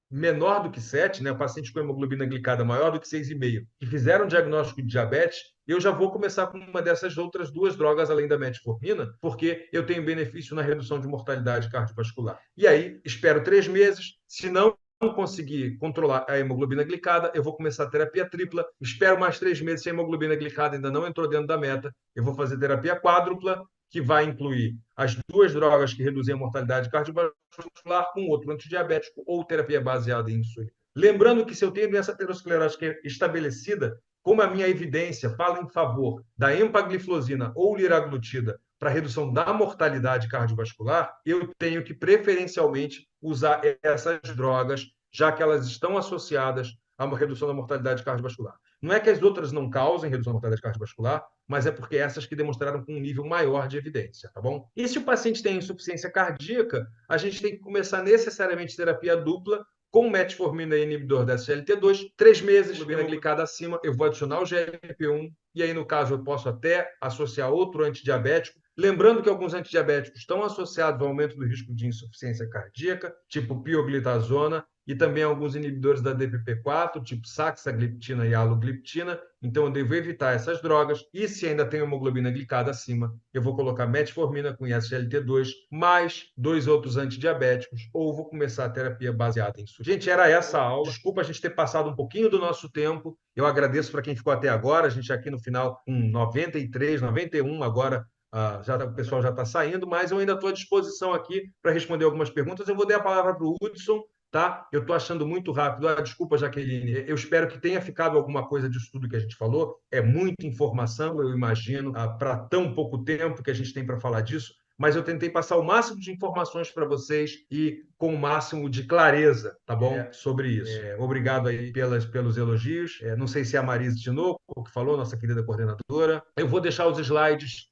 menor do que 7, né, o paciente com hemoglobina glicada maior do que 6,5, que fizeram diagnóstico de diabetes, eu já vou começar com uma dessas outras duas drogas além da metformina, porque eu tenho benefício na redução de mortalidade cardiovascular. E aí, espero 3 meses, se não conseguir controlar a hemoglobina glicada, eu vou começar a terapia tripla, espero mais 3 meses, se a hemoglobina glicada ainda não entrou dentro da meta, eu vou fazer terapia quádrupla, que vai incluir as duas drogas que reduzem a mortalidade cardiovascular com outro antidiabético ou terapia baseada em insulina. Lembrando que se eu tenho doença aterosclerótica estabelecida, como a minha evidência fala em favor da empagliflozina ou liraglutida para redução da mortalidade cardiovascular, eu tenho que preferencialmente usar essas drogas, já que elas estão associadas a uma redução da mortalidade cardiovascular. Não é que as outras não causem redução da mortalidade cardiovascular, mas é porque essas que demonstraram com um nível maior de evidência, tá bom? E se o paciente tem insuficiência cardíaca, a gente tem que começar necessariamente terapia dupla com metformina e inibidor da SGLT2, 3 meses, hemoglobina glicada acima, eu vou adicionar o GLP-1, e aí, no caso, eu posso até associar outro antidiabético. Lembrando que alguns antidiabéticos estão associados ao aumento do risco de insuficiência cardíaca, tipo pioglitazona, e também alguns inibidores da DPP-4, tipo saxagliptina e alogliptina. Então, eu devo evitar essas drogas. E se ainda tem hemoglobina glicada acima, eu vou colocar metformina com ISGLT2, mais 2 outros antidiabéticos, ou vou começar a terapia baseada em insulina. Gente, era essa a aula. Desculpa a gente ter passado um pouquinho do nosso tempo. Eu agradeço para quem ficou até agora. A gente aqui no final com 93, 91 agora. O pessoal já está saindo, mas eu ainda estou à disposição aqui para responder algumas perguntas. Eu vou dar a palavra para o Hudson, tá? Eu estou achando muito rápido. Desculpa, Jaqueline. Eu espero que tenha ficado alguma coisa disso tudo que a gente falou. É muita informação, eu imagino, para tão pouco tempo que a gente tem para falar disso. Mas eu tentei passar o máximo de informações para vocês e com o máximo de clareza, tá bom? Sobre isso. Obrigado aí pelos elogios. Não sei se é a Marisa Tinoco que falou, nossa querida coordenadora. Eu vou deixar os slides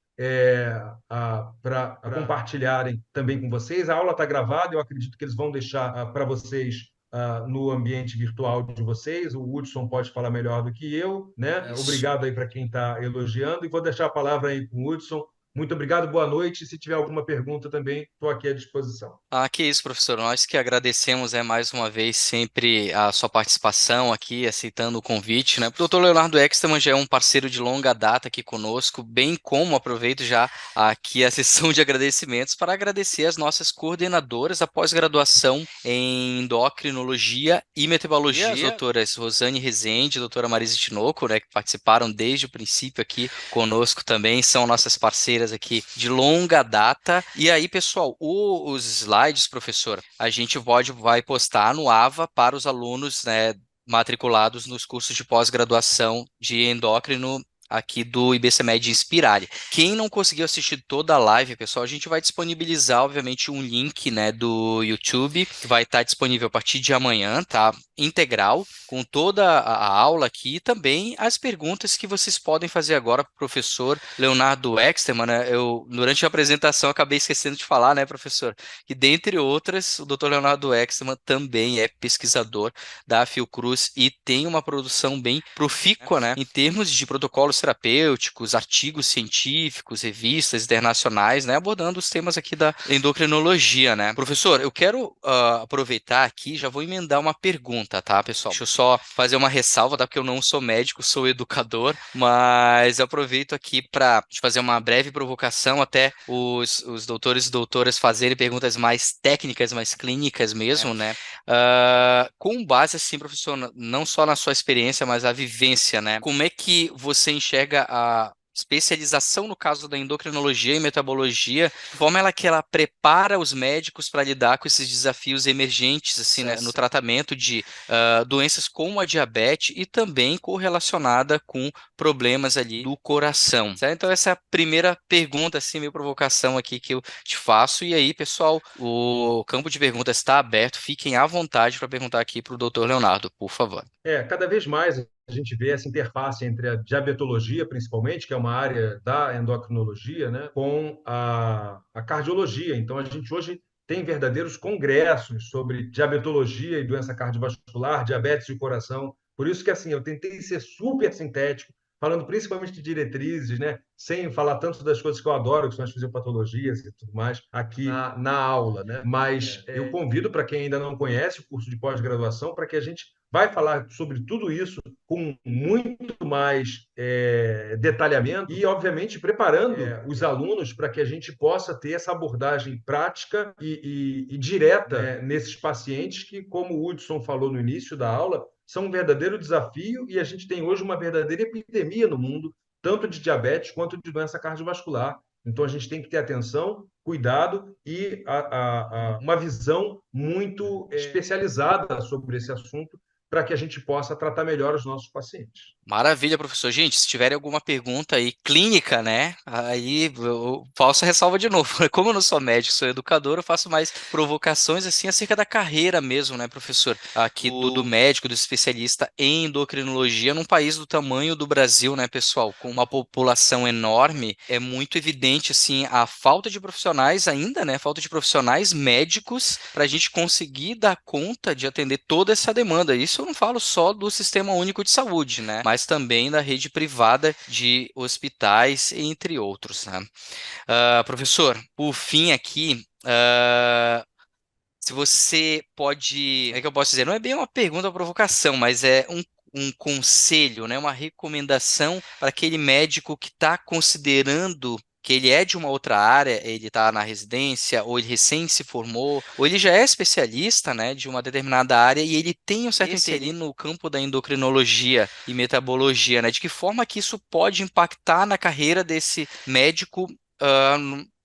para compartilharem também com vocês. A aula está gravada, eu acredito que eles vão deixar para vocês no ambiente virtual de vocês. O Hudson pode falar melhor do que eu, né? Obrigado aí para quem está elogiando, e vou deixar a palavra aí com o Hudson. Muito obrigado, boa noite. Se tiver alguma pergunta também, estou aqui à disposição. Que isso, professor. Nós que agradecemos mais uma vez sempre a sua participação aqui, aceitando o convite, né? O doutor Leonardo Exterman já é um parceiro de longa data aqui conosco, bem como aproveito já aqui a sessão de agradecimentos para agradecer as nossas coordenadoras da pós-graduação em endocrinologia e metabologia, as doutoras Rosane Rezende e doutora Marisa Tinoco, né, que participaram desde o princípio aqui conosco também, são nossas parceiras aqui de longa data. E aí, pessoal, os slides, professor, a gente vai postar no AVA para os alunos, né, matriculados nos cursos de pós-graduação de endócrino aqui do IBCMed Inspirali. Quem não conseguiu assistir toda a live, pessoal, a gente vai disponibilizar, obviamente, um link, né, do YouTube, que vai estar disponível a partir de amanhã, tá? Integral, com toda a aula aqui e também as perguntas que vocês podem fazer agora para o professor Leonardo Exterman, né? Eu, durante a apresentação, acabei esquecendo de falar, né, professor, que dentre outras, o Dr. Leonardo Exterman também é pesquisador da Fiocruz e tem uma produção bem profícua, né, em termos de protocolos terapêuticos, artigos científicos, revistas internacionais, né, abordando os temas aqui da endocrinologia, né. Professor, eu quero aproveitar aqui, já vou emendar uma pergunta, tá, pessoal? Deixa eu só fazer uma ressalva, tá, porque eu não sou médico, sou educador, mas eu aproveito aqui para fazer uma breve provocação, até os doutores e doutoras fazerem perguntas mais técnicas, mais clínicas mesmo, né? Com base, assim, professor, não só na sua experiência, mas a vivência, né? Como é que você enxerga a especialização no caso da endocrinologia e metabologia, de forma que ela prepara os médicos para lidar com esses desafios emergentes, assim, né, no tratamento de doenças como a diabetes e também correlacionada com problemas ali do coração, certo? Então essa é a primeira pergunta, assim, meio provocação aqui que eu te faço. E aí, pessoal, o campo de perguntas está aberto, fiquem à vontade para perguntar aqui para o Dr. Leonardo, por favor. Cada vez mais a gente vê essa interface entre a diabetologia, principalmente, que é uma área da endocrinologia, né, com a cardiologia. Então, a gente hoje tem verdadeiros congressos sobre diabetologia e doença cardiovascular, diabetes e o coração. Por isso que, assim, eu tentei ser super sintético, falando principalmente de diretrizes, né, sem falar tanto das coisas que eu adoro, que são as fisiopatologias e tudo mais, aqui na aula, né? Mas eu convido para quem ainda não conhece o curso de pós-graduação, para que a gente vai falar sobre tudo isso com muito mais detalhamento e, obviamente, preparando os alunos para que a gente possa ter essa abordagem prática e direta, né, nesses pacientes que, como o Hudson falou no início da aula, são um verdadeiro desafio e a gente tem hoje uma verdadeira epidemia no mundo, tanto de diabetes quanto de doença cardiovascular. Então, a gente tem que ter atenção, cuidado e uma visão muito especializada sobre esse assunto para que a gente possa tratar melhor os nossos pacientes. Maravilha, professor. Gente, se tiverem alguma pergunta aí clínica, né? Aí eu faço a ressalva de novo. Como eu não sou médico, sou educador, eu faço mais provocações assim acerca da carreira mesmo, né, professor? Aqui do médico, do especialista em endocrinologia, num país do tamanho do Brasil, né, pessoal? Com uma população enorme, é muito evidente assim a falta de profissionais ainda, né? Falta de profissionais médicos para a gente conseguir dar conta de atender toda essa demanda. Isso eu não falo só do Sistema Único de Saúde, né? Mas também da rede privada de hospitais, entre outros, né? Professor, por fim aqui, se você pode, é que eu posso dizer, não é bem uma pergunta ou provocação, mas é um conselho, né, uma recomendação para aquele médico que está considerando que ele é de uma outra área, ele está na residência, ou ele recém se formou, ou ele já é especialista, né, de uma determinada área e ele tem um certo interesse no campo da endocrinologia e metabologia, né? De que forma que isso pode impactar na carreira desse médico,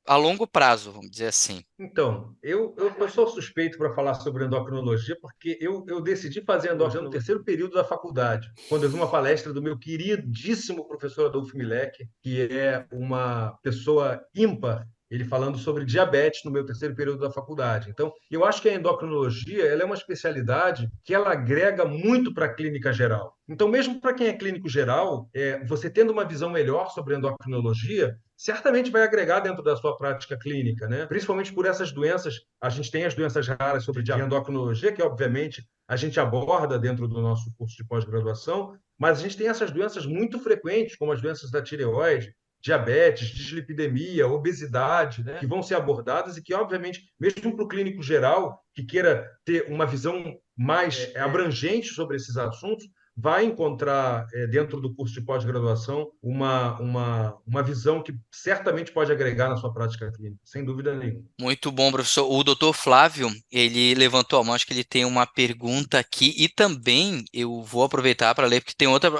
a longo prazo, vamos dizer assim. Então, eu sou suspeito para falar sobre endocrinologia, porque eu decidi fazer endocrinologia no terceiro período da faculdade, quando eu vi uma palestra do meu queridíssimo professor Adolfo Milek, que é uma pessoa ímpar, ele falando sobre diabetes no meu terceiro período da faculdade. Então, eu acho que a endocrinologia ela é uma especialidade que ela agrega muito para a clínica geral. Então, mesmo para quem é clínico geral, você tendo uma visão melhor sobre endocrinologia, certamente vai agregar dentro da sua prática clínica, né? Principalmente por essas doenças. A gente tem as doenças raras sobre de endocrinologia, que obviamente a gente aborda dentro do nosso curso de pós-graduação, mas a gente tem essas doenças muito frequentes, como as doenças da tireoide, diabetes, dislipidemia, obesidade, né? Que vão ser abordadas e que, obviamente, mesmo para o clínico geral, que queira ter uma visão mais abrangente sobre esses assuntos, vai encontrar dentro do curso de pós-graduação uma visão que certamente pode agregar na sua prática clínica, sem dúvida nenhuma. Muito bom, professor. O doutor Flávio, ele levantou a mão, acho que ele tem uma pergunta aqui e também eu vou aproveitar para ler, porque tem outra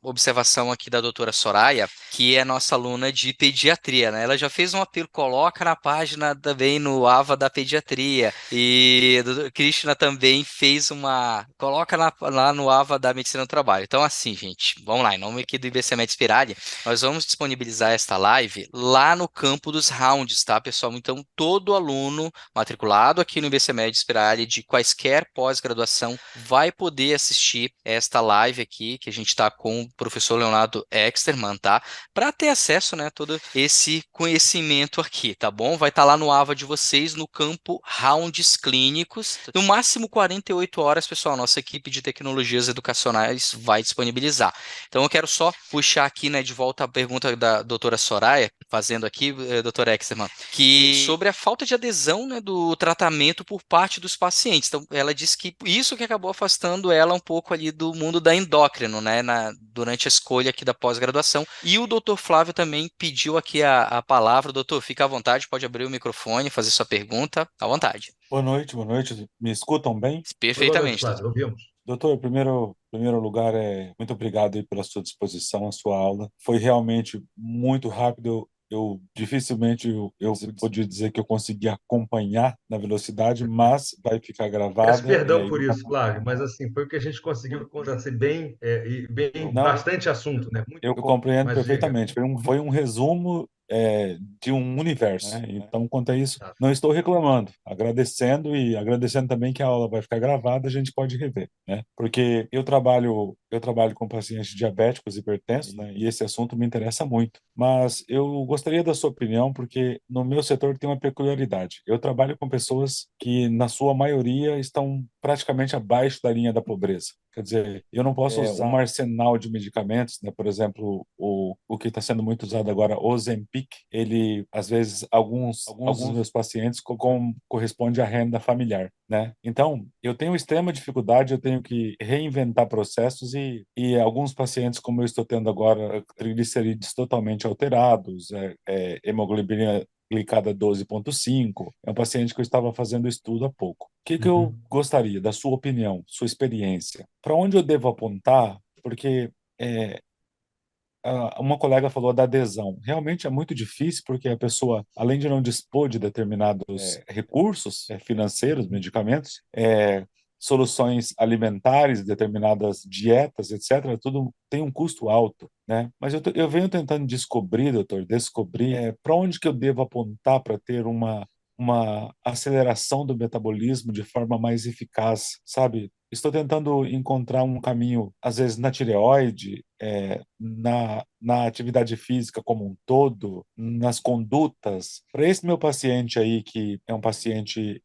observação aqui da doutora Soraya, que é nossa aluna de pediatria, né? Ela já fez um apelo, coloca na página também no AVA da pediatria e a doutora Cristina também fez coloca lá no AVA da medicina fazendo o trabalho. Então, assim, gente, vamos lá, em nome aqui do IBCMed Spirale, nós vamos disponibilizar esta live lá no campo dos rounds, tá, pessoal? Então, todo aluno matriculado aqui no IBCMed Spirale de quaisquer pós-graduação vai poder assistir esta live aqui, que a gente está com o professor Leonardo Exterman, tá? Para ter acesso, né, a todo esse conhecimento aqui, tá bom? Vai estar lá no AVA de vocês, no campo Rounds Clínicos. No máximo 48 horas, pessoal, nossa equipe de tecnologias educacionais vai disponibilizar. Então, eu quero só puxar aqui, né, de volta a pergunta da doutora Soraya, fazendo aqui, doutora Exterman, que sobre a falta de adesão, né, do tratamento por parte dos pacientes. Então, ela disse que isso que acabou afastando ela um pouco ali do mundo da endócrino, né, durante a escolha aqui da pós-graduação. E o doutor Flávio também pediu aqui a palavra. Doutor, fica à vontade, pode abrir o microfone, fazer sua pergunta, à vontade. Boa noite, boa noite. Me escutam bem? Boa noite, Perfeitamente, doutor. Flávio. Ouvimos. Doutor, primeiro lugar, muito obrigado aí pela sua disposição, a sua aula. Foi realmente muito rápido. Eu dificilmente eu podia dizer que eu consegui acompanhar na velocidade, mas vai ficar Peço gravada e perdão aí por isso, Flávio, mas assim, foi o que a gente conseguiu condensar bem, e bem não, bastante assunto, né? Muito, eu compreendo mas diga. perfeitamente. Foi um resumo de um universo, né? Então, quanto a isso, Tá. não estou reclamando, agradecendo e agradecendo também que a aula vai ficar gravada, a gente pode rever, né? Porque eu trabalho com pacientes diabéticos, hipertensos, né? E esse assunto me interessa muito. Mas eu gostaria da sua opinião, porque no meu setor tem uma peculiaridade. Eu trabalho com pessoas que, na sua maioria, estão praticamente abaixo da linha da pobreza. Quer dizer, eu não posso usar um arsenal de medicamentos, né? Por exemplo, o que está sendo muito usado agora, o Ozempic, ele, às vezes, alguns dos meus pacientes corresponde à renda familiar, né? Então, eu tenho extrema dificuldade, eu tenho que reinventar processos e alguns pacientes, como eu estou tendo agora, triglicerídeos totalmente alterados, hemoglobina glicada 12,5. É um paciente que eu estava fazendo estudo há pouco. O que eu gostaria, da sua opinião, sua experiência? Para onde eu devo apontar? Porque uma colega falou da adesão. Realmente é muito difícil, porque a pessoa, além de não dispor de determinados recursos financeiros, medicamentos, soluções alimentares, determinadas dietas, etc., tudo tem um custo alto, né? Mas eu venho tentando descobrir, doutor, para onde que eu devo apontar para ter uma aceleração do metabolismo de forma mais eficaz, sabe? Estou tentando encontrar um caminho, às vezes na tireoide, na atividade física como um todo, nas condutas. Para esse meu paciente aí, que é um paciente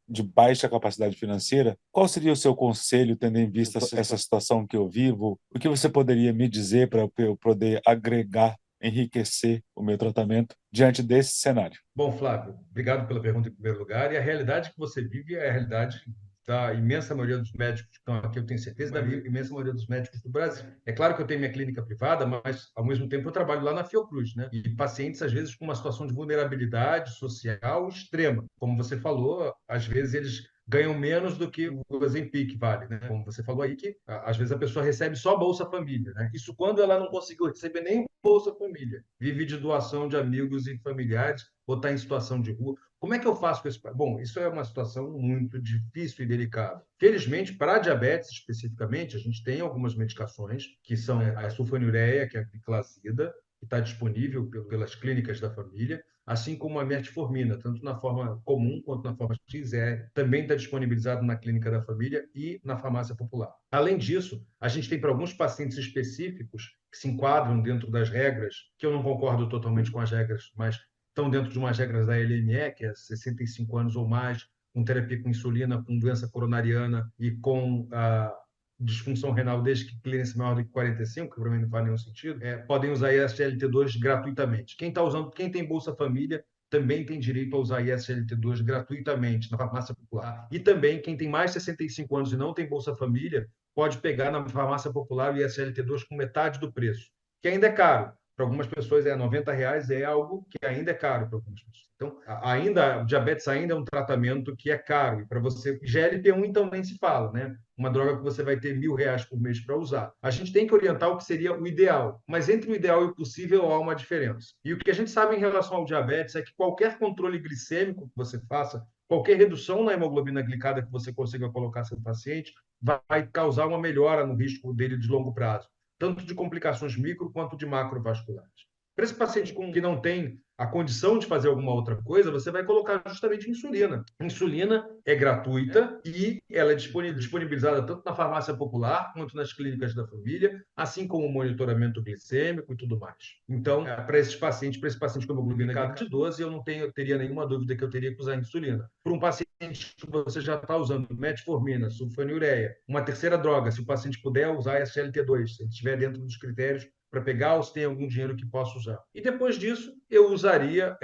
de baixa capacidade financeira, qual seria o seu conselho, tendo em vista essa situação que eu vivo? O que você poderia me dizer para eu poder agregar, enriquecer o meu tratamento diante desse cenário? Bom, Flávio, obrigado pela pergunta em primeiro lugar. E a realidade que você vive é a realidade da imensa maioria dos médicos que estão aqui, eu tenho certeza, da imensa maioria dos médicos do Brasil. É claro que eu tenho minha clínica privada, mas, ao mesmo tempo, eu trabalho lá na Fiocruz, né? E pacientes, às vezes, com uma situação de vulnerabilidade social extrema. Como você falou, às vezes eles ganham menos do que o Ozempic vale, né? Como você falou aí, que às vezes a pessoa recebe só Bolsa Família, né? Isso quando ela não conseguiu receber nem Bolsa Família, vive de doação de amigos e familiares ou está em situação de rua. Como é que eu faço com isso? Bom, isso é uma situação muito difícil e delicada. Felizmente, para diabetes especificamente, a gente tem algumas medicações, que são a sulfonilureia, que é a gliclazida, que está disponível pelas clínicas da família, assim como a metformina, tanto na forma comum quanto na forma XR, também está disponibilizado na clínica da família e na farmácia popular. Além disso, a gente tem para alguns pacientes específicos que se enquadram dentro das regras, que eu não concordo totalmente com as regras, mas estão dentro de umas regras da LME, que é 65 anos ou mais, com terapia com insulina, com doença coronariana e com a disfunção renal desde que clearance maior do que 45, que para mim não faz nenhum sentido, podem usar ISGLT2 gratuitamente. Quem está usando, quem tem Bolsa Família, também tem direito a usar ISGLT2 gratuitamente na farmácia popular. E também quem tem mais de 65 anos e não tem Bolsa Família, pode pegar na farmácia popular o ISGLT2 com metade do preço, que ainda é caro. Para algumas pessoas R$ 90 é algo que ainda é caro para algumas pessoas. Então, ainda o diabetes ainda é um tratamento que é caro. E para você, GLP-1 então nem se fala, né? Uma droga que você vai ter R$ 1.000 por mês para usar. A gente tem que orientar o que seria o ideal, mas entre o ideal e o possível há uma diferença. E o que a gente sabe em relação ao diabetes é que qualquer controle glicêmico que você faça, qualquer redução na hemoglobina glicada que você consiga colocar seu paciente vai causar uma melhora no risco dele de longo prazo, tanto de complicações micro quanto de macrovasculares. Para esse paciente que não tem a condição de fazer alguma outra coisa, você vai colocar justamente insulina. Insulina é gratuita e ela é disponibilizada tanto na farmácia popular quanto nas clínicas da família, assim como o monitoramento glicêmico e tudo mais. Então, para esse paciente com hemoglobina glicada de 12, eu não teria nenhuma dúvida que eu teria que usar insulina. Para um paciente que você já está usando metformina, sulfonilureia, uma terceira droga, se o paciente puder usar SGLT2, se ele estiver dentro dos critérios para pegar ou se tem algum dinheiro que possa usar. E depois disso, eu usaria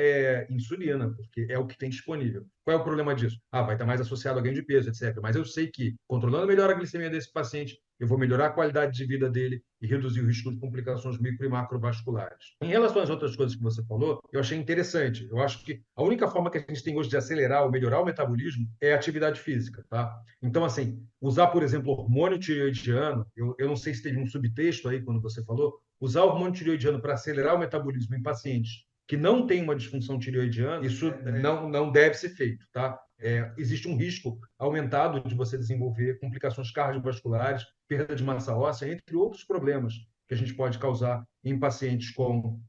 insulina, porque é o que tem disponível. Qual é o problema disso? Vai estar mais associado a ganho de peso, etc. Mas eu sei que, controlando melhor a glicemia desse paciente, eu vou melhorar a qualidade de vida dele e reduzir o risco de complicações micro e macrovasculares. Em relação às outras coisas que você falou, eu achei interessante. Eu acho que a única forma que a gente tem hoje de acelerar ou melhorar o metabolismo é a atividade física, tá? Então, assim, usar, por exemplo, hormônio tireoidiano, eu não sei se teve um subtexto aí quando você falou, usar o hormônio tireoidiano para acelerar o metabolismo em pacientes que não têm uma disfunção tireoidiana, isso não deve ser feito, tá? Existe um risco aumentado de você desenvolver complicações cardiovasculares, perda de massa óssea, entre outros problemas que a gente pode causar em pacientes com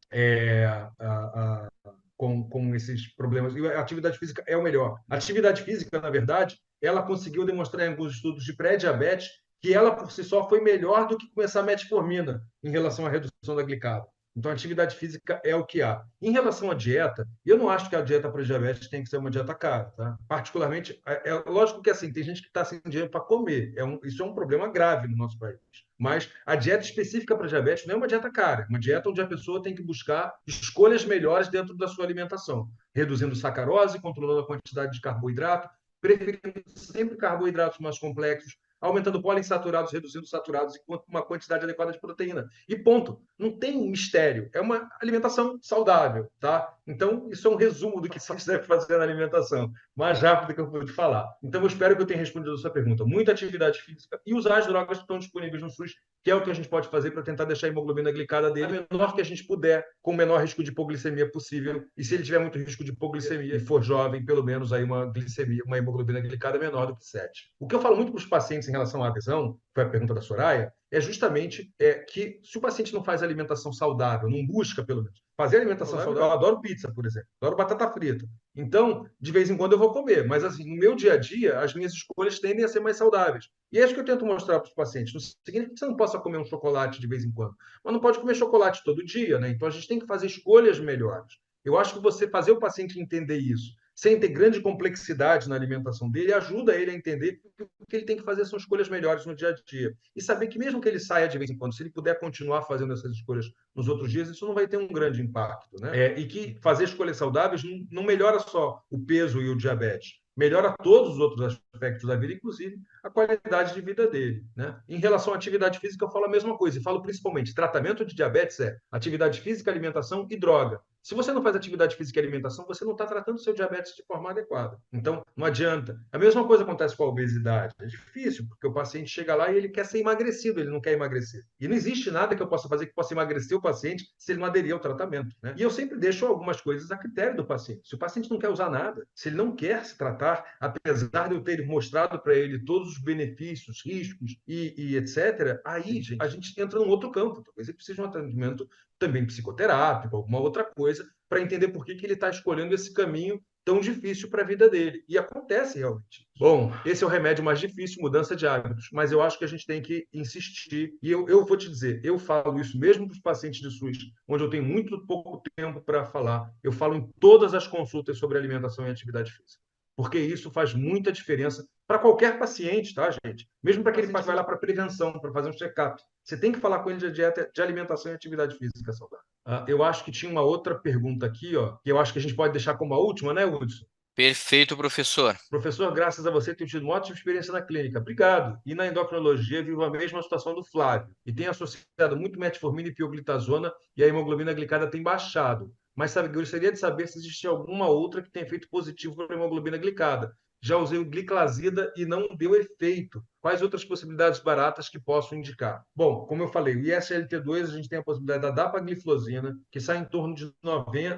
esses problemas. E a atividade física é o melhor. A atividade física, na verdade, ela conseguiu demonstrar em alguns estudos de pré-diabetes que ela, por si só, foi melhor do que começar a metformina em relação à redução da glicada. Então, a atividade física é o que há. Em relação à dieta, eu não acho que a dieta para diabetes tem que ser uma dieta cara. Tá? Particularmente, lógico que assim, tem gente que está sem dinheiro para comer. Isso é um problema grave no nosso país. Mas a dieta específica para diabetes não é uma dieta cara, é uma dieta onde a pessoa tem que buscar escolhas melhores dentro da sua alimentação, reduzindo sacarose, controlando a quantidade de carboidrato, preferindo sempre carboidratos mais complexos, aumentando poliinsaturados, reduzindo saturados e com uma quantidade adequada de proteína. E ponto. Não tem um mistério. É uma alimentação saudável, tá? Então, isso é um resumo do que você deve fazer na alimentação. Mais rápido que eu pude falar. Então, eu espero que eu tenha respondido a sua pergunta. Muita atividade física e usar as drogas que estão disponíveis no SUS, que é o que a gente pode fazer para tentar deixar a hemoglobina glicada dele a menor que a gente puder, com o menor risco de hipoglicemia possível. E se ele tiver muito risco de hipoglicemia e for jovem, pelo menos aí uma hemoglobina glicada menor do que 7. O que eu falo muito para os pacientes em relação à adesão, foi a pergunta da Soraya, é justamente que se o paciente não faz alimentação saudável, não busca pelo menos fazer alimentação saudável, eu adoro pizza, por exemplo, adoro batata frita. Então, de vez em quando eu vou comer, mas assim, no meu dia a dia, as minhas escolhas tendem a ser mais saudáveis. E é isso que eu tento mostrar para os pacientes. Não significa que você não possa comer um chocolate de vez em quando, mas não pode comer chocolate todo dia, né? Então a gente tem que fazer escolhas melhores. Eu acho que você fazer o paciente entender isso, sem ter grande complexidade na alimentação dele, ajuda ele a entender que o que ele tem que fazer são escolhas melhores no dia a dia. E saber que mesmo que ele saia de vez em quando, se ele puder continuar fazendo essas escolhas nos outros dias, isso não vai ter um grande impacto, né? E que fazer escolhas saudáveis não melhora só o peso e o diabetes, melhora todos os outros aspectos da vida, inclusive a qualidade de vida dele, né? Em relação à atividade física, eu falo a mesma coisa, e falo principalmente, tratamento de diabetes é atividade física, alimentação e droga. Se você não faz atividade física e alimentação, você não está tratando o seu diabetes de forma adequada. Então, não adianta. A mesma coisa acontece com a obesidade. É difícil, porque o paciente chega lá e ele quer ser emagrecido, ele não quer emagrecer. E não existe nada que eu possa fazer que possa emagrecer o paciente se ele não aderir ao tratamento, né? E eu sempre deixo algumas coisas a critério do paciente. Se o paciente não quer usar nada, se ele não quer se tratar, apesar de eu ter mostrado para ele todos os benefícios, riscos e etc., aí a gente entra num outro campo. Talvez ele precise de um atendimento também psicoterápico, alguma outra coisa, para entender por que ele está escolhendo esse caminho tão difícil para a vida dele. E acontece realmente. Bom, esse é o remédio mais difícil, mudança de hábitos, mas eu acho que a gente tem que insistir. E eu vou te dizer, eu falo isso mesmo para os pacientes de SUS, onde eu tenho muito pouco tempo para falar. Eu falo em todas as consultas sobre alimentação e atividade física. Porque isso faz muita diferença para qualquer paciente, tá, gente? Mesmo para aquele paciente que vai lá para prevenção, para fazer um check-up. Você tem que falar com ele de dieta, de alimentação e atividade física saudável. Eu acho que tinha uma outra pergunta aqui, ó, que eu acho que a gente pode deixar como a última, né, Hudson? Perfeito, professor. Professor, graças a você, tenho tido uma ótima experiência na clínica. Obrigado. E na endocrinologia, vivo a mesma situação do Flávio. E tenho associado muito metformina e pioglitazona e a hemoglobina glicada tem baixado. Mas sabe, eu gostaria de saber se existe alguma outra que tenha feito positivo para a hemoglobina glicada. já usei o gliclazida e não deu efeito. Quais outras possibilidades baratas que posso indicar? Bom, como eu falei, o ISLT2 a gente tem a possibilidade da dapagliflozina, que sai em torno de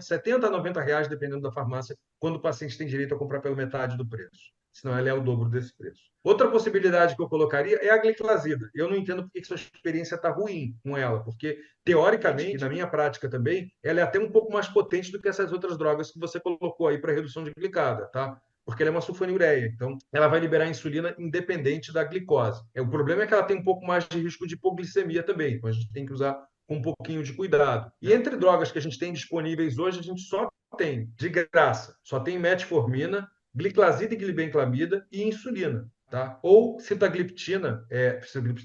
70 a 90 reais, dependendo da farmácia, quando o paciente tem direito a comprar pela metade do preço. Senão ela é o dobro desse preço. Outra possibilidade que eu colocaria é a gliclazida. Eu não entendo por que sua experiência está ruim com ela, porque, teoricamente, na minha prática também, ela é até um pouco mais potente do que essas outras drogas que você colocou aí para redução de glicada, tá? Porque ela é uma sulfonilureia, então ela vai liberar insulina independente da glicose. O problema é que ela tem um pouco mais de risco de hipoglicemia também, então a gente tem que usar com um pouquinho de cuidado. E entre drogas que a gente tem disponíveis hoje, a gente só tem, de graça, só tem metformina, gliclazida e glibenclamida e insulina. Tá? Ou sitagliptina,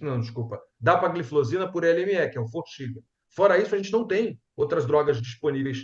não, desculpa, dapagliflozina por LME, que é o Forxiga. Fora isso, a gente não tem outras drogas disponíveis.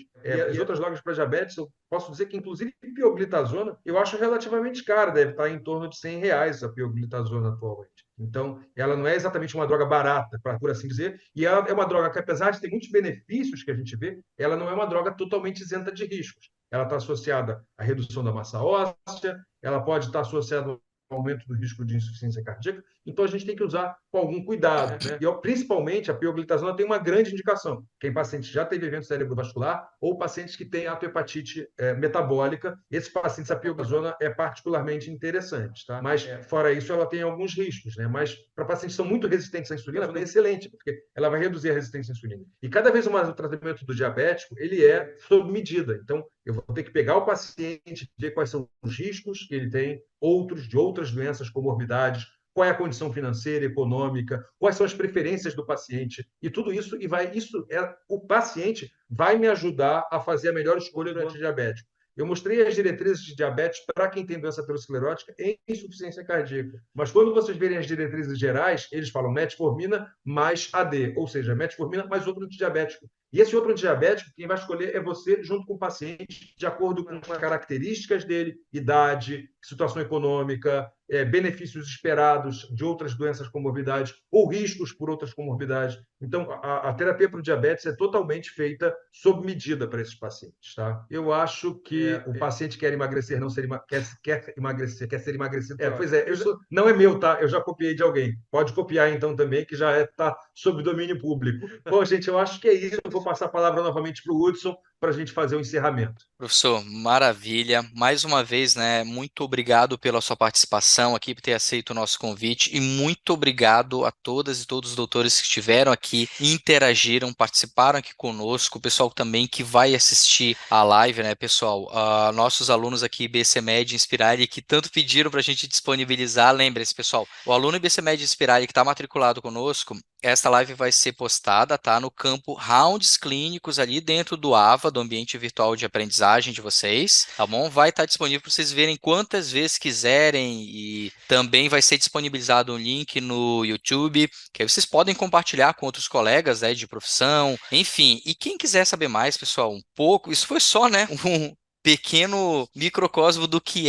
As outras drogas para diabetes, eu posso dizer que, inclusive, pioglitazona, eu acho relativamente cara, deve estar em torno de R$ 100 a pioglitazona atualmente. Então, ela não é exatamente uma droga barata, por assim dizer, e ela é uma droga que, apesar de ter muitos benefícios que a gente vê, ela não é uma droga totalmente isenta de riscos. Ela está associada à redução da massa óssea, ela pode estar associada aumento do risco de insuficiência cardíaca, então a gente tem que usar com algum cuidado, né? E principalmente a pioglitazona tem uma grande indicação. Quem paciente já teve evento cerebrovascular ou pacientes que têm autohepatite metabólica, esses pacientes a pioglitazona é particularmente interessante, tá? Mas fora isso ela tem alguns riscos, né? Mas para pacientes que são muito resistentes à insulina, ela é excelente, porque ela vai reduzir a resistência à insulina. E cada vez mais o tratamento do diabético, ele é sob medida. Então, eu vou ter que pegar o paciente, ver quais são os riscos que ele tem, de outras doenças, comorbidades, qual é a condição financeira, econômica, quais são as preferências do paciente, e tudo isso, o paciente vai me ajudar a fazer a melhor escolha do antidiabético. Eu mostrei as diretrizes de diabetes para quem tem doença aterosclerótica em insuficiência cardíaca. Mas quando vocês verem as diretrizes gerais, eles falam metformina mais AD, ou seja, metformina mais outro antidiabético. E esse outro antidiabético, quem vai escolher é você, junto com o paciente, de acordo com as características dele, idade, situação econômica, benefícios esperados de outras doenças comorbidades ou riscos por outras comorbidades. Então, a terapia para o diabetes é totalmente feita sob medida para esses pacientes. Tá? Eu acho que o paciente quer emagrecer, não ser quer emagrecer, quer ser emagrecido. Pois é, isso não é meu, tá? Eu já copiei de alguém. Pode copiar então também, que já está sob domínio público. Bom, gente, eu acho que é isso. Eu vou passar a palavra novamente para o Hudson para a gente fazer o encerramento. Professor, maravilha. Mais uma vez, né, muito obrigado pela sua participação aqui, por ter aceito o nosso convite, e muito obrigado a todas e todos os doutores que estiveram aqui, interagiram, participaram aqui conosco, o pessoal também que vai assistir a live, né, pessoal, nossos alunos aqui, IBCMed Inspirali, que tanto pediram para a gente disponibilizar, lembre-se, pessoal, o aluno IBCMed Inspirali que está matriculado conosco, esta live vai ser postada, tá, no campo Rounds Clínicos ali dentro do AVA, do ambiente virtual de aprendizagem de vocês, tá bom? Vai estar disponível para vocês verem quantas vezes quiserem, e também vai ser disponibilizado um link no YouTube, que aí vocês podem compartilhar com outros colegas, né, de profissão, enfim. E quem quiser saber mais, pessoal, um pouco, isso foi só, né, pequeno microcosmo do que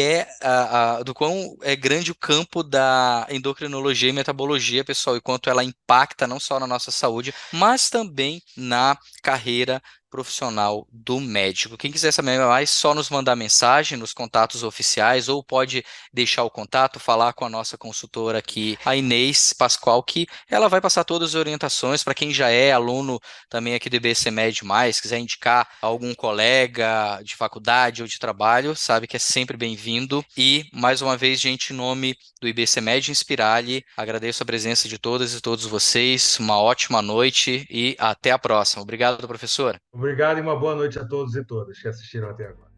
do quão é grande o campo da endocrinologia e metabologia, pessoal, e quanto ela impacta não só na nossa saúde, mas também na carreira profissional do médico. Quem quiser saber mais, só nos mandar mensagem nos contatos oficiais, ou pode deixar o contato, falar com a nossa consultora aqui, a Inês Pascoal, que ela vai passar todas as orientações para quem já é aluno também aqui do IBCMed+, quiser indicar algum colega de faculdade ou de trabalho, sabe que é sempre bem-vindo. E, mais uma vez, gente, em nome do IBCMed Inspirali, agradeço a presença de todas e todos vocês, uma ótima noite e até a próxima. Obrigado, professor. Obrigado e uma boa noite a todos e todas que assistiram até agora.